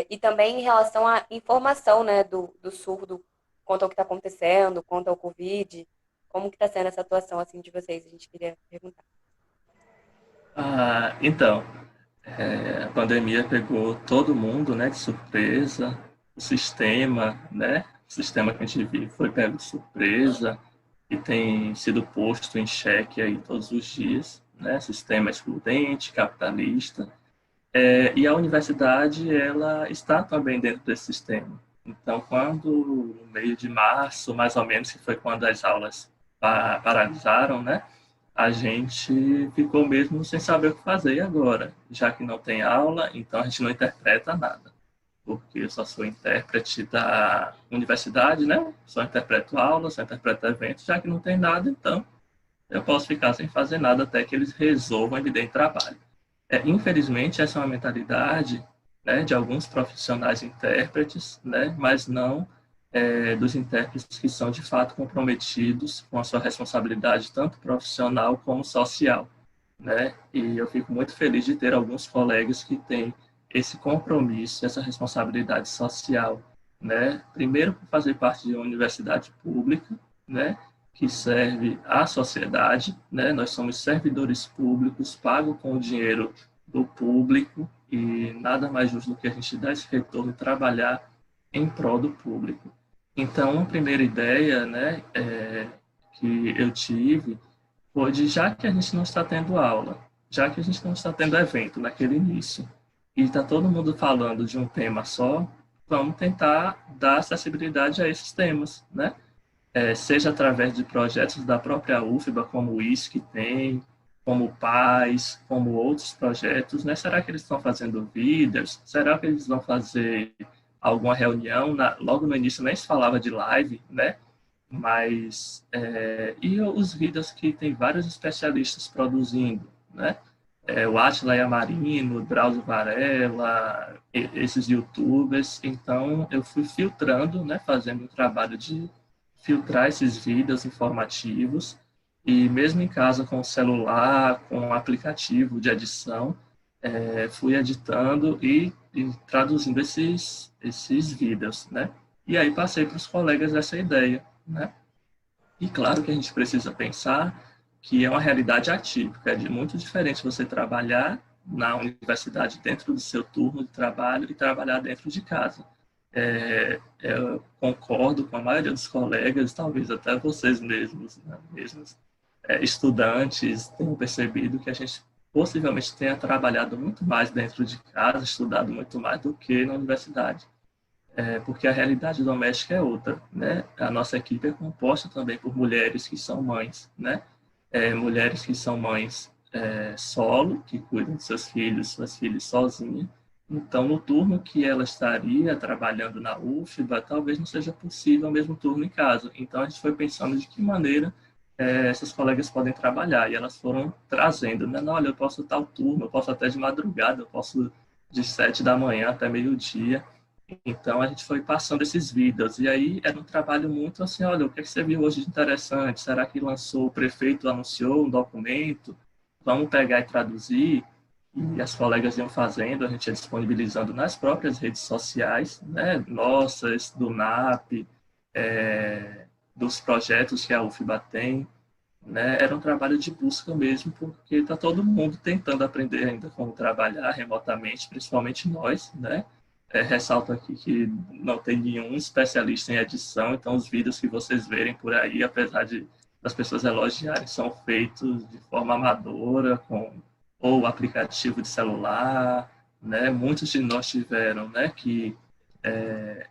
e também em relação à informação, né, do surdo quanto ao que está acontecendo, quanto ao Covid. Como que está sendo essa atuação assim de vocês? A gente queria perguntar. Então, a pandemia pegou todo mundo, né, de surpresa. O sistema, né, o sistema que a gente vive foi pego de surpresa e tem sido posto em xeque aí todos os dias, né, sistema excludente, capitalista. E a universidade, ela está também dentro desse sistema. Então, quando, no meio de março, mais ou menos, que foi quando as aulas paralisaram, né? A gente ficou mesmo sem saber o que fazer agora. Já que não tem aula, então a gente não interpreta nada. Porque eu só sou intérprete da universidade, né? Só interpreto aula, só interpreto eventos. Já que não tem nada, então eu posso ficar sem fazer nada até que eles resolvam e me deem trabalho. Infelizmente, essa é uma mentalidade, né, de alguns profissionais intérpretes, né, mas não dos intérpretes que são, de fato, comprometidos com a sua responsabilidade, tanto profissional como social. Né? E eu fico muito feliz de ter alguns colegas que têm esse compromisso, essa responsabilidade social. Né? Primeiro, por fazer parte de uma universidade pública, né, que serve à sociedade, né? Nós somos servidores públicos, pagos com o dinheiro do público e nada mais justo do que a gente dar esse retorno e trabalhar em prol do público. Então, a primeira ideia, né, que eu tive foi de, já que a gente não está tendo aula, já que a gente não está tendo evento naquele início, e está todo mundo falando de um tema só, vamos tentar dar acessibilidade a esses temas, né? Seja através de projetos da própria UFBA, como o ISC tem, como pais, como outros projetos, né? Será que eles estão fazendo vídeos? Será que eles vão fazer alguma reunião? Logo no início nem se falava de live, né? Mas, e os vídeos que tem vários especialistas produzindo, né? O Átila Yamarino, o Drauzio Varela, esses youtubers. Então, eu fui filtrando, né? Fazendo um trabalho de filtrar esses vídeos informativos, e mesmo em casa com o celular, com o aplicativo de edição, fui editando e traduzindo esses vídeos, né? E aí passei para os colegas essa ideia, né? E claro que a gente precisa pensar que é uma realidade atípica, é muito diferente você trabalhar na universidade dentro do seu turno de trabalho e trabalhar dentro de casa. Eu concordo com a maioria dos colegas, talvez até vocês mesmos, né? Estudantes, tenham percebido que a gente possivelmente tenha trabalhado muito mais dentro de casa, estudado muito mais do que na universidade. Porque a realidade doméstica é outra, né? A nossa equipe é composta também por mulheres que são mães, né? Mulheres que são mães solo, que cuidam de seus filhos, suas filhas sozinhas. Então, no turno que ela estaria trabalhando na UFBA, talvez não seja possível o mesmo turno em casa. Então, a gente foi pensando de que maneira essas colegas podem trabalhar. E elas foram trazendo, né? Não, olha, eu posso tal turno, eu posso até de madrugada, eu posso de 7 da manhã até meio-dia. Então, a gente foi passando esses vídeos. E aí, era um trabalho muito assim, olha, o que você viu hoje de interessante? Será que lançou, o prefeito anunciou um documento? Vamos pegar e traduzir? E as colegas iam fazendo, a gente ia disponibilizando nas próprias redes sociais, né? Nossas, do NAP, dos projetos que a UFBA tem, né? Era um trabalho de busca mesmo, porque está todo mundo tentando aprender ainda como trabalhar remotamente, principalmente nós, né? Ressalto aqui que não tem nenhum especialista em edição, então os vídeos que vocês verem por aí, apesar das pessoas elogiarem, são feitos de forma amadora, ou aplicativo de celular, né? Muitos de nós tiveram, né, que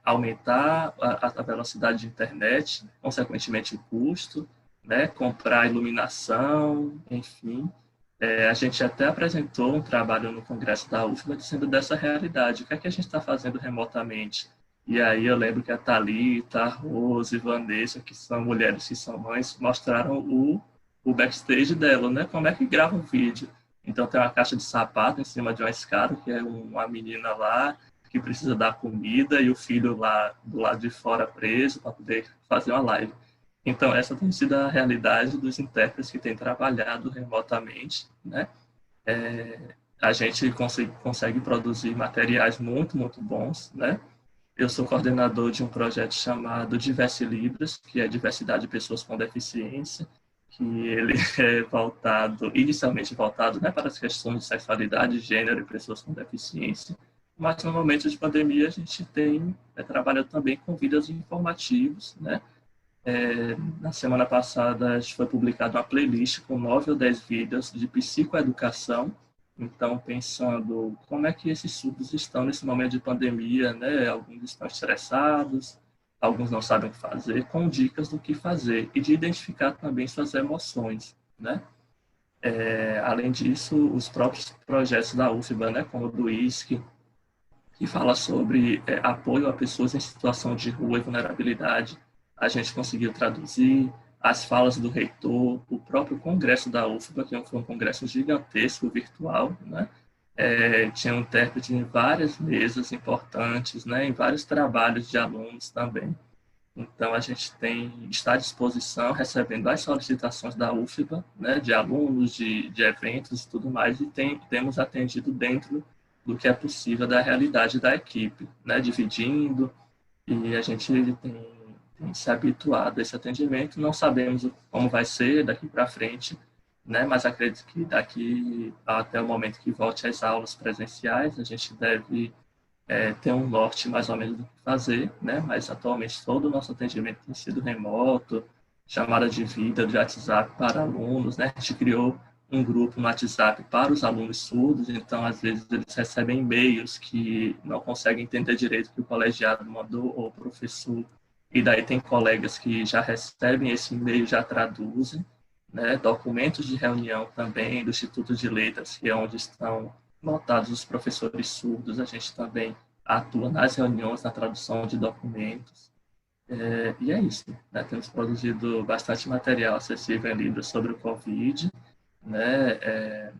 aumentar a velocidade de internet, consequentemente o custo, né? Comprar iluminação, enfim. A gente até apresentou um trabalho no Congresso da UFBA dizendo dessa realidade, o que é que a gente está fazendo remotamente. E aí eu lembro que a Thalita, a Rose e a Vanessa, que são mulheres que são mães, mostraram o backstage dela, né? Como é que grava um vídeo. Então tem uma caixa de sapato em cima de uma escada, que é uma menina lá que precisa dar comida e o filho lá do lado de fora preso para poder fazer uma live. Então, essa tem sido a realidade dos intérpretes que têm trabalhado remotamente, né? A gente consegue produzir materiais muito, muito bons, né? Eu sou coordenador de um projeto chamado Diversilibras, que é diversidade de pessoas com deficiência, que ele é inicialmente voltado, né, para as questões de sexualidade, gênero e pessoas com deficiência, mas no momento de pandemia a gente tem trabalhado também com vídeos informativos, né? Na semana passada foi publicada uma playlist com 9 ou 10 vídeos de psicoeducação. Então, pensando como é que esses surdos estão nesse momento de pandemia, né? Alguns estão estressados, alguns não sabem o que fazer, com dicas do que fazer e de identificar também suas emoções, né? Além disso, os próprios projetos da UFBA, né? Como o do ISC, que fala sobre apoio a pessoas em situação de rua e vulnerabilidade, a gente conseguiu traduzir as falas do reitor, o próprio congresso da UFBA, que foi um congresso gigantesco, virtual, né? Tinha um intérprete em várias mesas importantes, né? Em vários trabalhos de alunos também. Então, a gente está à disposição, recebendo as solicitações da UFBA, né? De alunos, de eventos e tudo mais, e temos atendido dentro do que é possível da realidade da equipe, né? Dividindo, e a gente tem se habituado a esse atendimento. Não sabemos como vai ser daqui para frente, né? Mas acredito que daqui até o momento que volte às aulas presenciais, a gente deve ter um norte mais ou menos do que fazer, né? Mas atualmente todo o nosso atendimento tem sido remoto, chamada de vídeo, de WhatsApp para alunos, né? A gente criou um grupo no WhatsApp para os alunos surdos, então às vezes eles recebem e-mails que não conseguem entender direito o que o colegiado mandou ou o professor. E daí tem colegas que já recebem esse e-mail, já traduzem. né, documentos de reunião também do Instituto de Letras, que é onde estão lotados os professores surdos, a gente também atua nas reuniões, na tradução de documentos. E é isso, né? Temos produzido bastante material acessível em Libras sobre o Covid, né?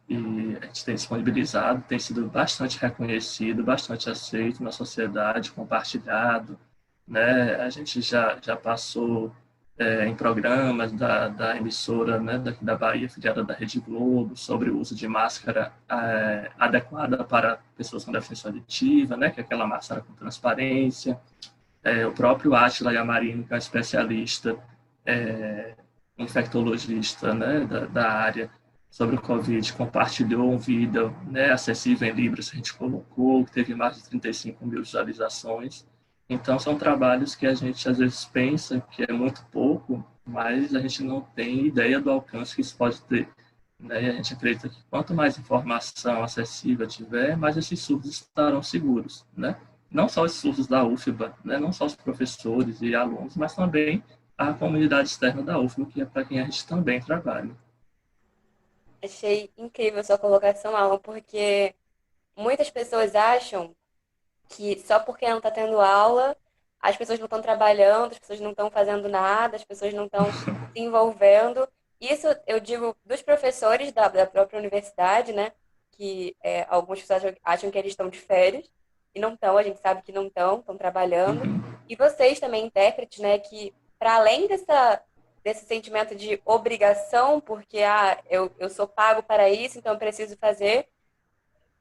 E a gente tem disponibilizado, tem sido bastante reconhecido, bastante aceito na sociedade, compartilhado, né? A gente já passou em programas da emissora, né, daqui da Bahia, filiada da Rede Globo, sobre o uso de máscara adequada para pessoas com deficiência auditiva, né, que é aquela máscara com transparência. O próprio Átila Yamarino, que é um especialista infectologista, né, da área sobre o Covid, compartilhou um vídeo, né, acessível em Libras, que a gente colocou, que teve mais de 35 mil visualizações. Então, são trabalhos que a gente às vezes pensa que é muito pouco, mas a gente não tem ideia do alcance que isso pode ter, né? E a gente acredita que quanto mais informação acessível tiver, mais esses surdos estarão seguros, né? Não só os surdos da UFBA, né? Não só os professores e alunos, mas também a comunidade externa da UFBA, que é para quem a gente também trabalha. Achei incrível a sua colocação, Alan, porque muitas pessoas acham que só porque não está tendo aula, as pessoas não estão trabalhando, as pessoas não estão fazendo nada, as pessoas não estão se envolvendo. Isso eu digo dos professores da própria universidade, né? Que algumas pessoas acham que eles estão de férias e não estão, a gente sabe que não estão trabalhando. E vocês também, intérpretes, né? Que para além desse sentimento de obrigação, porque eu sou pago para isso, então eu preciso fazer,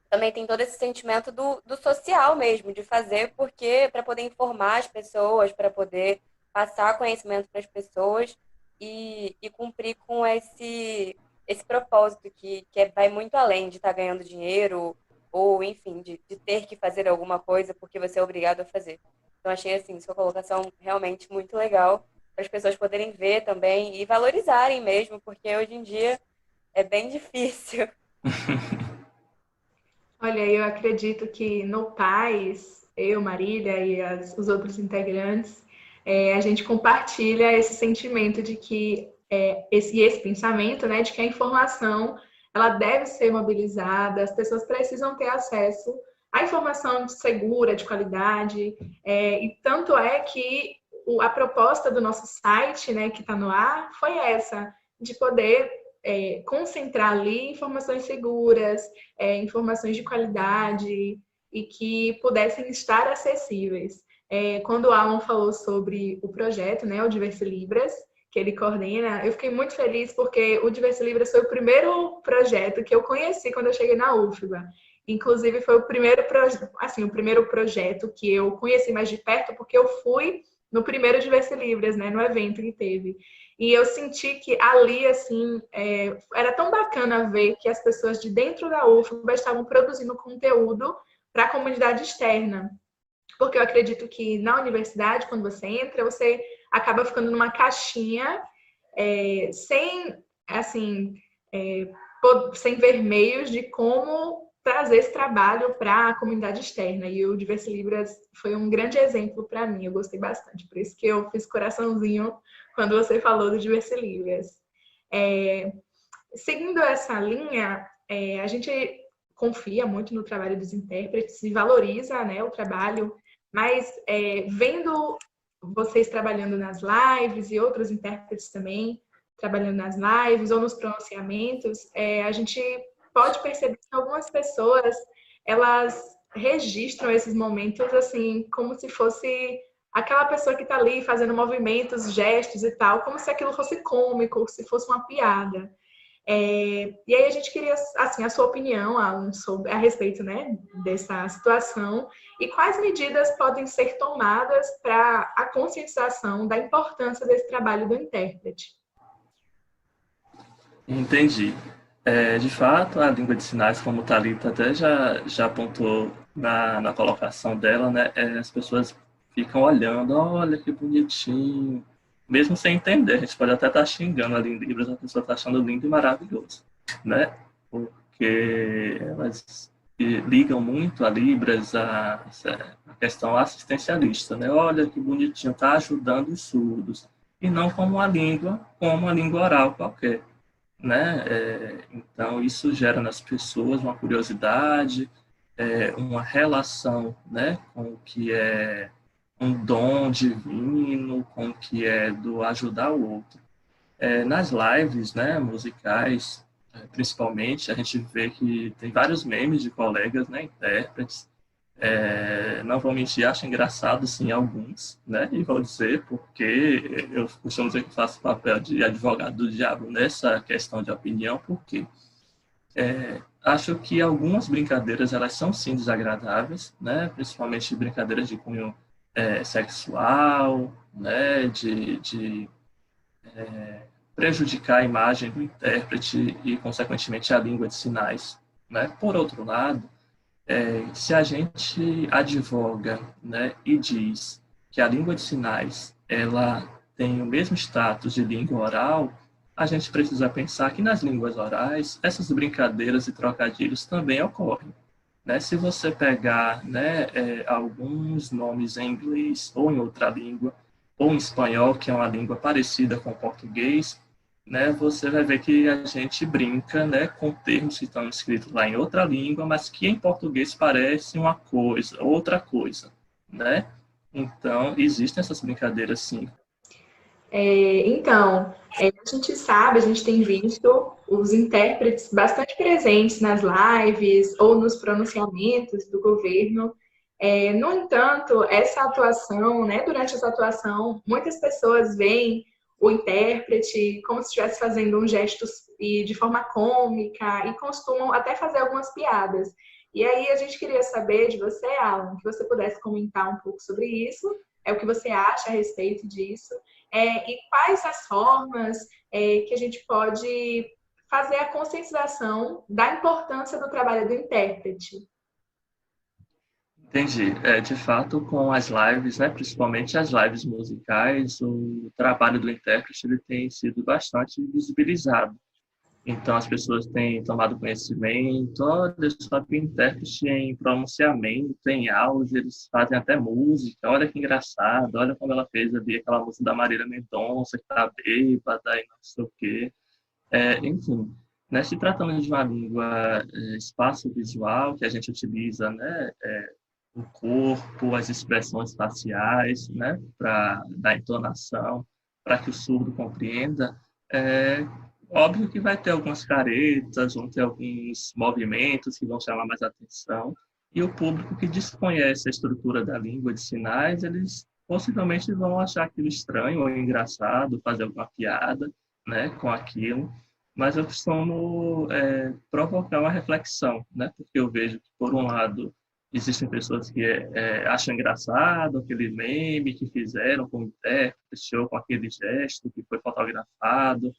também tem todo esse sentimento do social mesmo, de fazer porque para poder informar as pessoas, para poder passar conhecimento para as pessoas e cumprir com esse propósito que vai muito além de estar ganhando dinheiro ou, enfim, de ter que fazer alguma coisa porque você é obrigado a fazer. Então, achei, assim, sua colocação realmente muito legal para as pessoas poderem ver também e valorizarem mesmo, porque hoje em dia é bem difícil. Olha, eu acredito que no PAIS, eu, Marília e os outros integrantes, a gente compartilha esse sentimento de que esse pensamento, né, de que a informação ela deve ser mobilizada, as pessoas precisam ter acesso à informação segura, de qualidade, e tanto é que a proposta do nosso site, né, que está no ar, foi essa, de poder concentrar ali informações seguras, informações de qualidade e que pudessem estar acessíveis. Quando o Alan falou sobre o projeto, né, o Diverse Libras, que ele coordena, eu fiquei muito feliz porque o Diverse Libras foi o primeiro projeto que eu conheci quando eu cheguei na UFBA. Inclusive, foi o primeiro projeto que eu conheci mais de perto, porque eu fui no primeiro Diverse Libras, né, no evento que teve. E eu senti que ali, assim, era tão bacana ver que as pessoas de dentro da UFBA estavam produzindo conteúdo para a comunidade externa. Porque eu acredito que na universidade, quando você entra, você acaba ficando numa caixinha sem, assim, sem ver meios de como trazer esse trabalho para a comunidade externa. E o Diverse Libras foi um grande exemplo para mim, eu gostei bastante. Por isso que eu fiz coraçãozinho quando você falou do Diverse Libras. Seguindo essa linha, a gente confia muito no trabalho dos intérpretes e valoriza, né, o trabalho, mas vendo vocês trabalhando nas lives e outros intérpretes também trabalhando nas lives ou nos pronunciamentos, a gente pode perceber que algumas pessoas, elas registram esses momentos assim, como se fosse aquela pessoa que está ali fazendo movimentos, gestos e tal, como se aquilo fosse cômico, se fosse uma piada. E aí a gente queria, assim, a sua opinião, Alan, a respeito, né, dessa situação e quais medidas podem ser tomadas para a conscientização da importância desse trabalho do intérprete. Entendi. De fato, a língua de sinais, como o Thalita até já apontou na colocação dela, né, as pessoas ficam olhando, olha que bonitinho, mesmo sem entender. A gente pode até estar xingando ali em Libras, a pessoa está achando lindo e maravilhoso, né? Porque elas ligam muito a Libras a questão assistencialista, né? Olha que bonitinho, está ajudando os surdos. e não como uma língua oral qualquer, né? Então, isso gera nas pessoas uma curiosidade, uma relação, né, com o que é um dom divino, com o que é do ajudar o outro. Nas lives, né, musicais, principalmente, a gente vê que tem vários memes de colegas, né, intérpretes. Não vou mentir, acho engraçado, sim, alguns, né, e vou dizer porque eu costumo dizer que faço papel de advogado do diabo nessa questão de opinião, porque acho que algumas brincadeiras, elas são, sim, desagradáveis, né, principalmente brincadeiras de cunho sexual, né, de prejudicar a imagem do intérprete e, consequentemente, a língua de sinais, né? Por outro lado, se a gente advoga, né, e diz que a língua de sinais ela tem o mesmo status de língua oral, a gente precisa pensar que nas línguas orais essas brincadeiras e trocadilhos também ocorrem, né? Se você pegar, né, alguns nomes em inglês ou em outra língua, ou em espanhol, que é uma língua parecida com o português, né, você vai ver que a gente brinca, né, com termos que estão escritos lá em outra língua, mas que em português parecem uma coisa, outra coisa, né? Então, existem essas brincadeiras, sim. Então, a gente sabe, a gente tem visto os intérpretes bastante presentes nas lives ou nos pronunciamentos do governo. No entanto, essa atuação, né, durante essa atuação, muitas pessoas veem o intérprete como se estivesse fazendo um gesto e de forma cômica e costumam até fazer algumas piadas. E aí a gente queria saber de você, Alan, que você pudesse comentar um pouco sobre isso, o que você acha a respeito disso, e quais as formas que a gente pode fazer a conscientização da importância do trabalho do intérprete. Entendi. De fato, com as lives, né, principalmente as lives musicais, o trabalho do intérprete ele tem sido bastante visibilizado. Então, as pessoas têm tomado conhecimento, olha, só que intérprete em pronunciamento, em áudio, eles fazem até música, olha que engraçado, olha como ela fez ali aquela música da Marília Mendonça, que tá bêbada e não sei o quê. Enfim, né, se tratando de uma língua espaço-visual, que a gente utiliza, né, o corpo, as expressões faciais, né, para dar entonação, para que o surdo compreenda, é óbvio que vai ter algumas caretas, vão ter alguns movimentos que vão chamar mais atenção, e o público que desconhece a estrutura da língua de sinais, eles possivelmente vão achar aquilo estranho ou engraçado, fazer alguma piada, né, com aquilo, mas eu costumo provocar uma reflexão, né, porque eu vejo que, por um lado, existem pessoas que acham engraçado aquele meme que fizeram com o intérprete ou com aquele gesto que foi fotografado.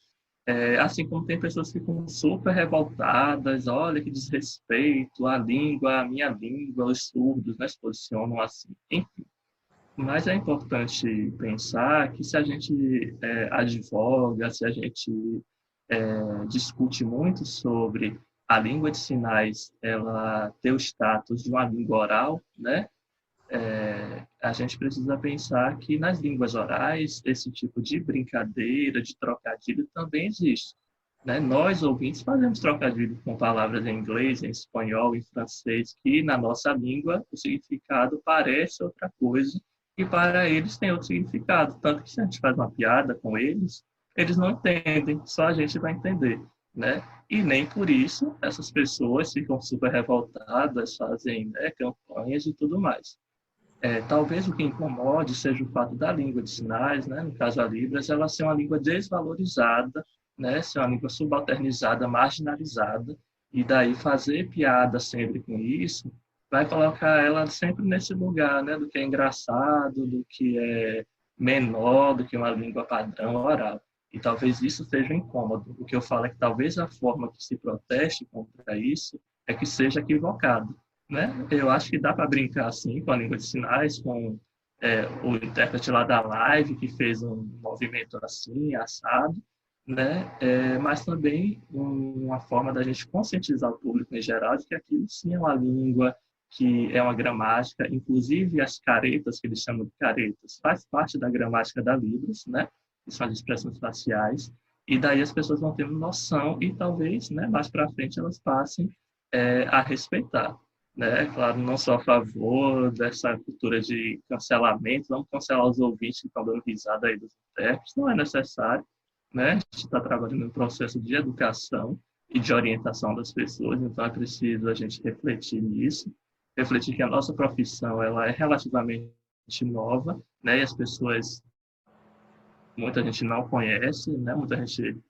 Assim como tem pessoas que ficam super revoltadas, olha que desrespeito, a língua, a minha língua, os surdos, né, se posicionam assim. Enfim. Mas é importante pensar que se a gente advoga, se a gente discute muito sobre a língua de sinais, ela ter o status de uma língua oral, né? A gente precisa pensar que nas línguas orais, esse tipo de brincadeira, de trocadilho também existe. Né? Nós, ouvintes, fazemos trocadilho com palavras em inglês, em espanhol, em francês, que na nossa língua o significado parece outra coisa e para eles tem outro significado. Tanto que se a gente faz uma piada com eles, eles não entendem, só a gente vai entender. Né? E nem por isso essas pessoas ficam super revoltadas, fazem, né, campanhas e tudo mais. Talvez o que incomode seja o fato da língua de sinais, né, no caso a Libras, ela ser uma língua desvalorizada, né, ser uma língua subalternizada, marginalizada, e daí fazer piada sempre com isso vai colocar ela sempre nesse lugar, né, do que é engraçado, do que é menor do que uma língua padrão oral. E talvez isso seja incômodo. O que eu falo é que talvez a forma que se proteste contra isso é que seja equivocado. Né? Eu acho que dá para brincar assim com a língua de sinais, com o intérprete lá da live que fez um movimento assim, assado, né? Mas também uma forma da gente conscientizar o público em geral de que aquilo sim é uma língua, que é uma gramática, inclusive as caretas, que eles chamam de caretas, faz parte da gramática da Libras, né? que são as expressões faciais, e daí as pessoas vão tendo noção e talvez, né, mais para frente elas passem a respeitar. Né? Claro, não sou a favor dessa cultura de cancelamento, vamos cancelar os ouvintes que estão dando risada aí dos intérpretes, não é necessário, né? A gente está trabalhando no processo de educação e de orientação das pessoas, então é preciso a gente refletir nisso, refletir que a nossa profissão ela é relativamente nova, né? E as pessoas, muita gente não conhece, né? Muita gente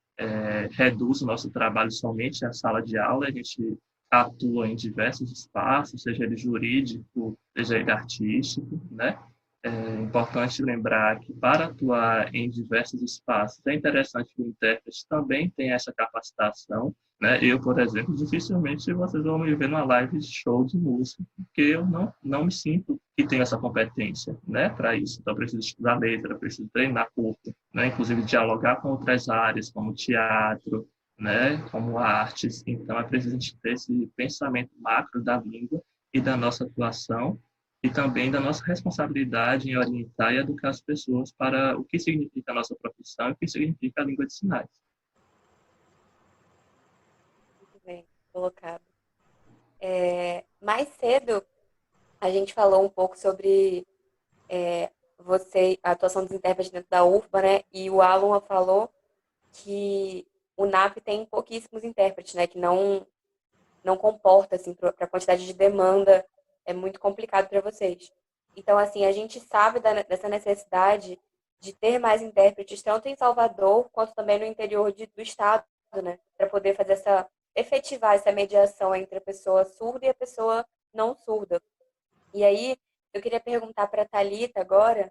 reduz o nosso trabalho somente à sala de aula, a gente atua em diversos espaços, seja ele jurídico, seja ele artístico, né? É importante lembrar que para atuar em diversos espaços é interessante que o intérprete também tenha essa capacitação, né? Eu, por exemplo, dificilmente vocês vão me ver numa live de show de música, porque eu não me sinto que tenho essa competência, né, para isso. Então, eu preciso estudar letra, preciso treinar corpo, né? Inclusive dialogar com outras áreas, como teatro, né, como artes. Então, é preciso a gente ter esse pensamento macro da língua e da nossa atuação, e também da nossa responsabilidade em orientar e educar as pessoas para o que significa a nossa profissão e o que significa a língua de sinais. Muito bem colocado. Mais cedo, a gente falou um pouco sobre a atuação dos intérpretes dentro da UFBA, né? E o Alan falou que o NAP tem pouquíssimos intérpretes, né? Que não comporta, assim, para a quantidade de demanda, é muito complicado para vocês. Então, assim, a gente sabe dessa necessidade de ter mais intérpretes, tanto em Salvador, quanto também no interior do estado, né? Para poder fazer efetivar essa mediação entre a pessoa surda e a pessoa não surda. E aí, eu queria perguntar para a Thalita agora,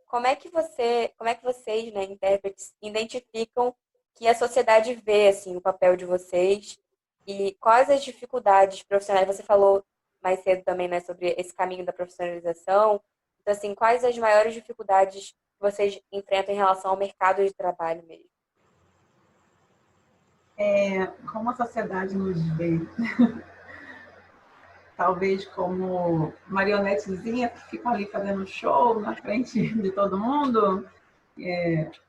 como é que vocês, né, intérpretes, identificam que a sociedade vê, assim, o papel de vocês e quais as dificuldades profissionais? Você falou mais cedo também, né, sobre esse caminho da profissionalização. Então, assim, quais as maiores dificuldades que vocês enfrentam em relação ao mercado de trabalho mesmo? Como a sociedade nos vê, talvez como marionetezinha que ficam ali fazendo show na frente de todo mundo.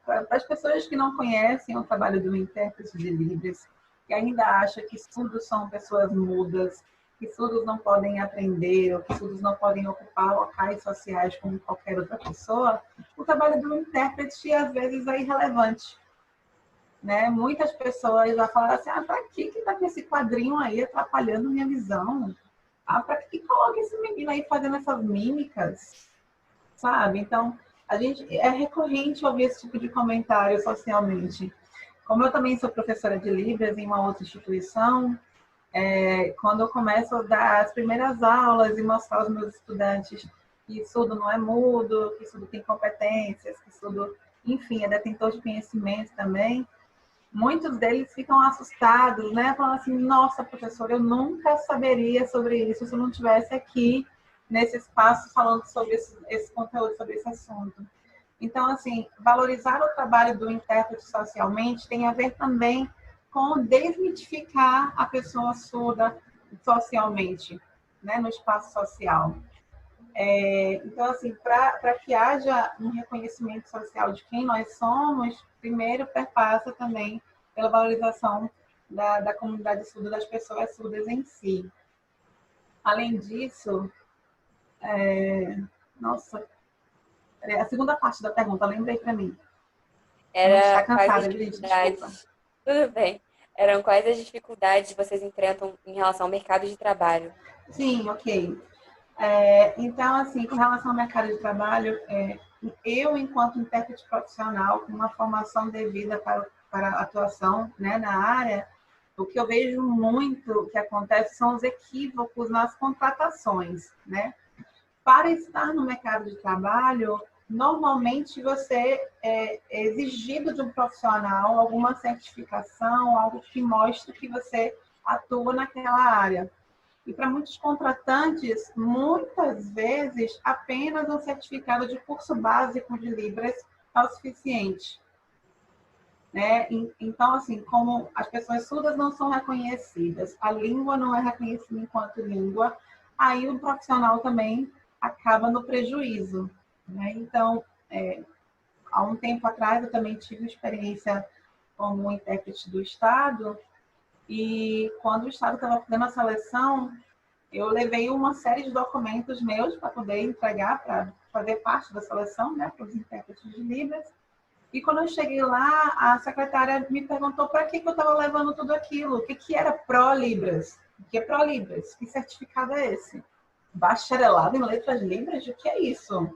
Para as pessoas que não conhecem o trabalho do intérprete de Libras, que ainda acham que surdos são pessoas mudas, que surdos não podem aprender, ou que surdos não podem ocupar locais sociais como qualquer outra pessoa, o trabalho do intérprete às vezes é irrelevante. Né? Muitas pessoas já falaram assim, para que está com esse quadrinho aí atrapalhando minha visão? Para que coloca esse menino aí fazendo essas mímicas? Sabe? Então, é recorrente ouvir esse tipo de comentário socialmente. Como eu também sou professora de Libras em uma outra instituição, quando eu começo a dar as primeiras aulas e mostrar aos meus estudantes que surdo não é mudo, que surdo tem competências, que surdo, enfim, é detentor de conhecimento também, muitos deles ficam assustados, né? Falando assim, nossa, professora, eu nunca saberia sobre isso se eu não estivesse aqui nesse espaço falando sobre esse conteúdo, sobre esse assunto. Então, assim, valorizar o trabalho do intérprete socialmente tem a ver também com desmitificar a pessoa surda socialmente, né, no espaço social. Então, assim, para que haja um reconhecimento social de quem nós somos, primeiro perpassa também pela valorização da comunidade surda, das pessoas surdas em si. Além disso, nossa, a segunda parte da pergunta, lembrei para mim. Era Está cansada, gente, desculpa. Tudo bem. Eram quais as dificuldades que vocês enfrentam em relação ao mercado de trabalho? Sim, ok. Então, assim, com relação ao mercado de trabalho, eu, enquanto intérprete profissional, com uma formação devida para a atuação, né, na área, o que eu vejo muito que acontece são os equívocos nas contratações, né? Para estar no mercado de trabalho, normalmente você é exigido de um profissional alguma certificação, algo que mostre que você atua naquela área. E para muitos contratantes, muitas vezes, apenas um certificado de curso básico de Libras é o suficiente. Né? Então, assim, como as pessoas surdas não são reconhecidas, a língua não é reconhecida enquanto língua, aí o profissional também acaba no prejuízo. Né? Então, há um tempo atrás eu também tive experiência como intérprete do Estado, e quando o Estado estava fazendo a seleção, eu levei uma série de documentos meus para poder entregar, para fazer parte da seleção, né, para os intérpretes de Libras. E quando eu cheguei lá, a secretária me perguntou para que eu estava levando tudo aquilo, o que era Pró-Libras. O que é Pró-Libras? Que certificado é esse? Bacharelado em Letras Libras? O que é isso?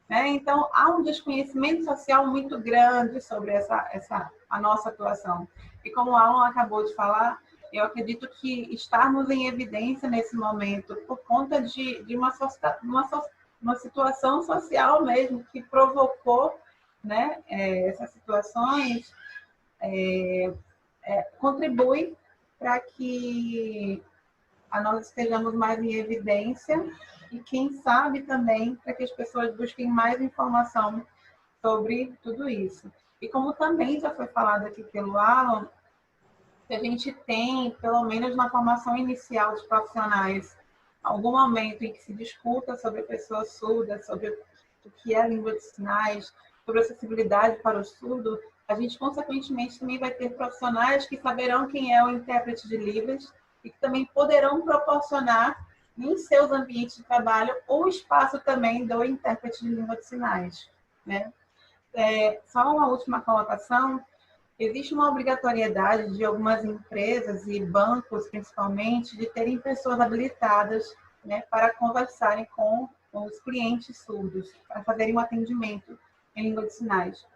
Então, há um desconhecimento social muito grande sobre a nossa atuação. E como o Alan acabou de falar, eu acredito que estarmos em evidência nesse momento por conta de uma situação social mesmo que provocou, né, essas situações, contribui para que nós estejamos mais em evidência e, quem sabe, também para que as pessoas busquem mais informação sobre tudo isso. E como também já foi falado aqui pelo Alan, que a gente tem, pelo menos na formação inicial dos profissionais, algum momento em que se discuta sobre pessoas surdas, sobre o que é a língua de sinais, sobre acessibilidade para o surdo, a gente, consequentemente, também vai ter profissionais que saberão quem é o intérprete de Libras e que também poderão proporcionar, em seus ambientes de trabalho, o espaço também do intérprete de língua de sinais, né? Só uma última colocação. Existe uma obrigatoriedade de algumas empresas e bancos, principalmente, de terem pessoas habilitadas, né, para conversarem com os clientes surdos, para fazerem um atendimento em língua de sinais.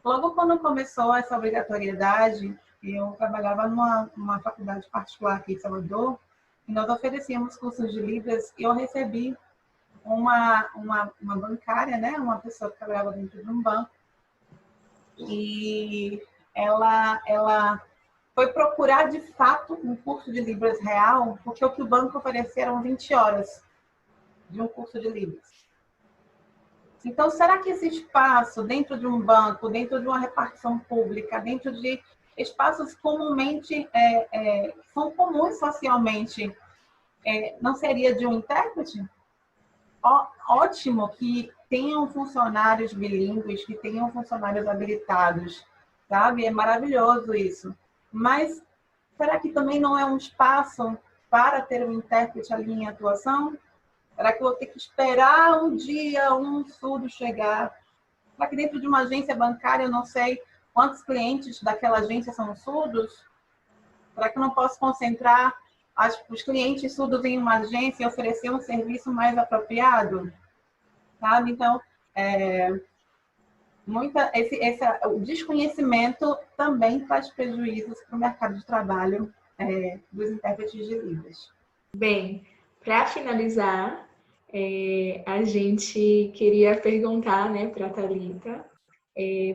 Logo quando começou essa obrigatoriedade, eu trabalhava numa faculdade particular aqui em Salvador, e nós oferecíamos cursos de Libras, e eu recebi uma bancária, né, uma pessoa que trabalhava dentro de um banco, e ela foi procurar, de fato, um curso de Libras real, porque o que o banco oferecia eram 20 horas de um curso de Libras. Então, será que esse espaço dentro de um banco, dentro de uma repartição pública, dentro de espaços comumente, são comuns socialmente, não seria de um intérprete? Ótimo que tenham funcionários bilíngues, que tenham funcionários habilitados, sabe? É maravilhoso isso. Mas será que também não é um espaço para ter um intérprete ali em atuação? Será que eu vou ter que esperar um dia um surdo chegar? Será que dentro de uma agência bancária eu não sei quantos clientes daquela agência são surdos? Será que eu não posso concentrar os clientes surdos em uma agência e oferecer um serviço mais apropriado? Sabe? Então, o desconhecimento também traz prejuízos para o mercado de trabalho dos intérpretes de Libras. Bem, para finalizar, a gente queria perguntar, né, para a Thalita,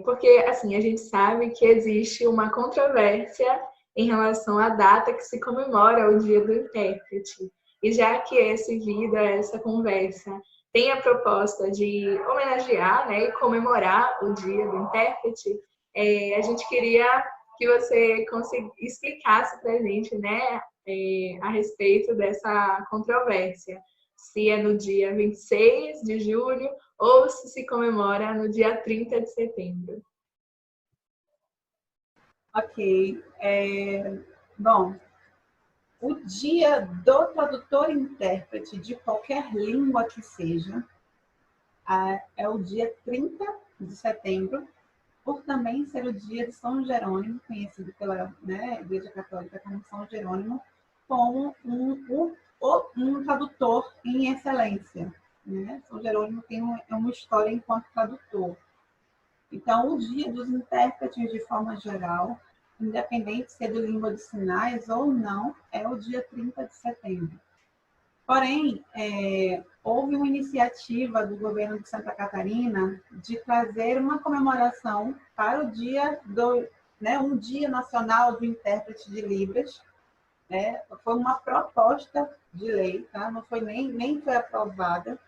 porque assim, a gente sabe que existe uma controvérsia em relação à data que se comemora o Dia do Intérprete. E já que esse vídeo, essa conversa, tem a proposta de homenagear, né, e comemorar o Dia do Intérprete, a gente queria que você explicasse para a gente, né, a respeito dessa controvérsia. Se é no dia 26 de julho ou se comemora no dia 30 de setembro. Ok. Bom, o dia do tradutor e intérprete de qualquer língua que seja é o dia 30 de setembro, por também ser o dia de São Jerônimo, conhecido pela, né, Igreja Católica como São Jerônimo, como um tradutor em excelência, né? São Jerônimo tem uma história enquanto tradutor. Então, o dia dos intérpretes, de forma geral, independente se é de língua de sinais ou não, é o dia 30 de setembro. Porém, houve uma iniciativa do governo de Santa Catarina de trazer uma comemoração para o dia um Dia Nacional do Intérprete de Libras. Foi uma proposta de lei, tá? Não foi nem foi aprovada.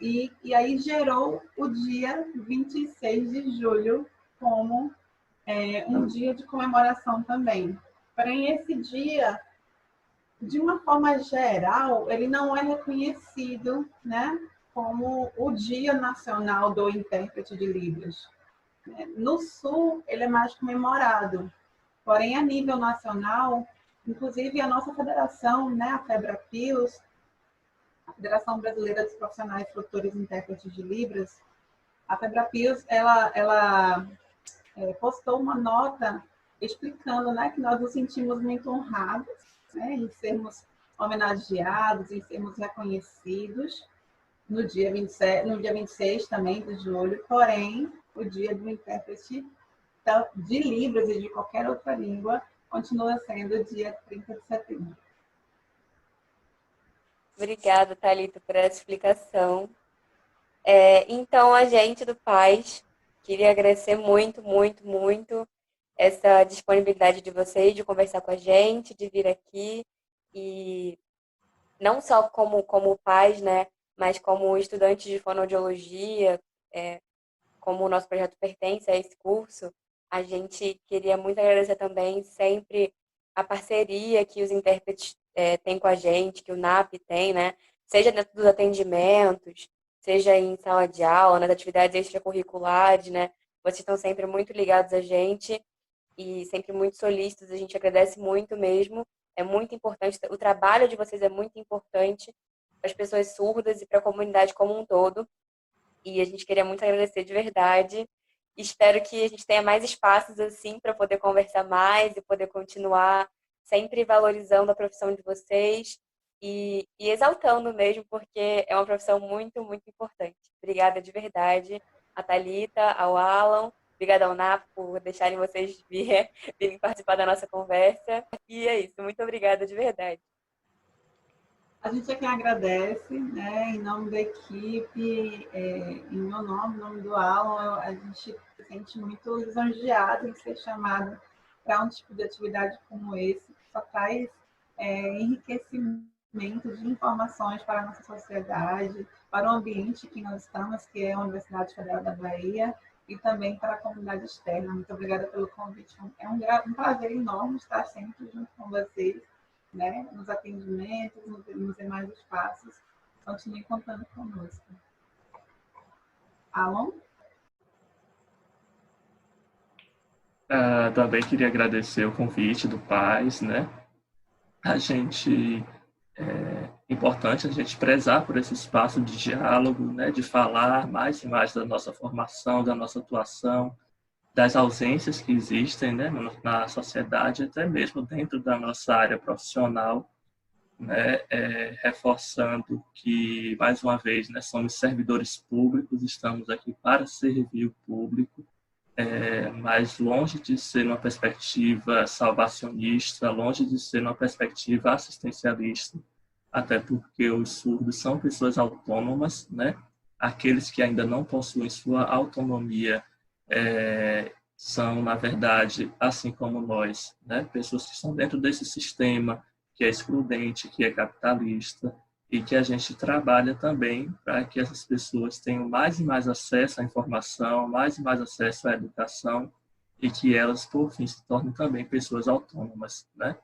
E aí gerou o dia 26 de julho como um dia de comemoração também. Porém, esse dia, de uma forma geral, ele não é reconhecido, né, como o Dia Nacional do Intérprete de Libras. No Sul, ele é mais comemorado, porém, a nível nacional, inclusive a nossa federação, né, a FEBRAPIOS, a Federação Brasileira dos Profissionais Tradutores e Intérpretes de Libras, a FEBRAPIOS, ela postou uma nota explicando, né, que nós nos sentimos muito honrados, né, em sermos homenageados, em sermos reconhecidos no dia 27, no dia 26 também de julho, porém, o dia do intérprete de Libras e de qualquer outra língua continua sendo dia 30 de setembro. Obrigada, Thalita, por essa explicação. Então, a gente do PAS queria agradecer muito, muito, muito essa disponibilidade de vocês de conversar com a gente, de vir aqui e não só como pais, né, mas como estudantes de fonoaudiologia, como o nosso projeto pertence a esse curso, a gente queria muito agradecer também sempre a parceria que os intérpretes têm com a gente, que o NAP tem, né, seja dentro dos atendimentos, seja em sala de aula, nas atividades extracurriculares, né, vocês estão sempre muito ligados a gente e sempre muito solícitos, a gente agradece muito mesmo. É muito importante, o trabalho de vocês é muito importante para as pessoas surdas e para a comunidade como um todo. E a gente queria muito agradecer de verdade. Espero que a gente tenha mais espaços assim para poder conversar mais e poder continuar sempre valorizando a profissão de vocês e exaltando mesmo, porque é uma profissão muito, muito importante. Obrigada de verdade a Thalita, ao Alan. Obrigada ao NAP por deixarem vocês virem participar da nossa conversa. E é isso. Muito obrigada de verdade. A gente é quem agradece, né? Em nome da equipe, em meu nome, em nome do Alan, a gente se sente muito lisonjeado em ser chamado para um tipo de atividade como esse, que só traz enriquecimento de informações para a nossa sociedade, para o ambiente que nós estamos, que é a Universidade Federal da Bahia, e também para a comunidade externa. Muito obrigada pelo convite. É um prazer enorme estar sempre junto com vocês, né? Nos atendimentos, nos demais espaços. Continue contando conosco. Alan? Também queria agradecer o convite do PAS, né? É importante a gente prezar por esse espaço de diálogo, né? De falar mais e mais da nossa formação, da nossa atuação, das ausências que existem, né? Na sociedade, até mesmo dentro da nossa área profissional, né? Reforçando que, mais uma vez, né? Somos servidores públicos, estamos aqui para servir o público, mas longe de ser uma perspectiva salvacionista, longe de ser uma perspectiva assistencialista, até porque os surdos são pessoas autônomas, né? Aqueles que ainda não possuem sua autonomia são, na verdade, assim como nós, né? Pessoas que estão dentro desse sistema que é excludente, que é capitalista, e que a gente trabalha também para que essas pessoas tenham mais e mais acesso à informação, mais e mais acesso à educação, e que elas, por fim, se tornem também pessoas autônomas, né?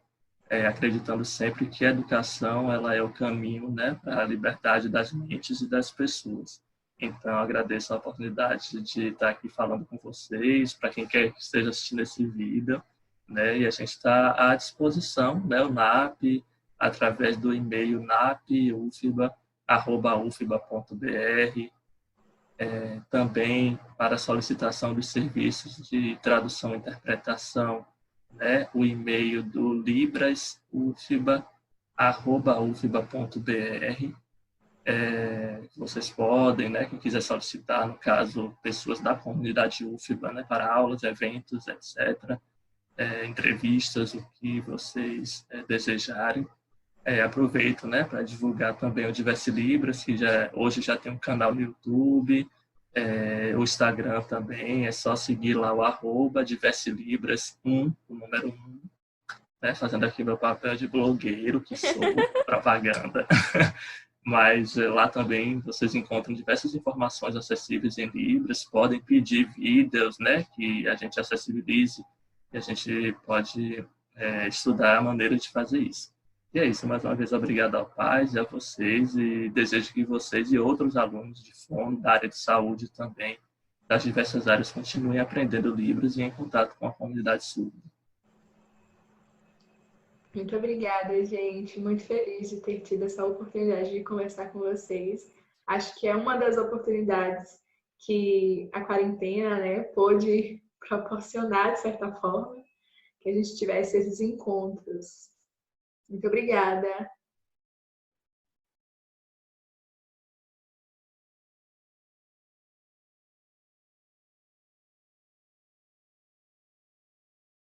Acreditando sempre que a educação ela é o caminho, né, para a liberdade das mentes e das pessoas. Então, agradeço a oportunidade de estar aqui falando com vocês, para quem quer que esteja assistindo esse vídeo, né, e a gente está à disposição, né, o NAP, através do e-mail napufba@ufba.br, também para solicitação dos serviços de tradução e interpretação, né, o e-mail do librasufba@ufba.br. Vocês podem, né, quem quiser solicitar, no caso, pessoas da comunidade UFBA, né, para aulas, eventos, etc., entrevistas, o que vocês desejarem. Aproveito, né, para divulgar também o Diverse Libras, que hoje já tem um canal no YouTube, o Instagram também, é só seguir lá o @diverselibras1, o número 1, né, fazendo aqui meu papel de blogueiro, que sou, propaganda. Mas lá também vocês encontram diversas informações acessíveis em Libras, podem pedir vídeos, né, que a gente acessibilize, e a gente pode estudar a maneira de fazer isso. E é isso, mais uma vez, obrigado ao Paz e a vocês, e desejo que vocês e outros alunos de fono, da área de saúde também, das diversas áreas, continuem aprendendo Libras e em contato com a comunidade surda. Muito obrigada, gente. Muito feliz de ter tido essa oportunidade de conversar com vocês. Acho que é uma das oportunidades que a quarentena, né, pôde proporcionar, de certa forma, que a gente tivesse esses encontros. Muito obrigada.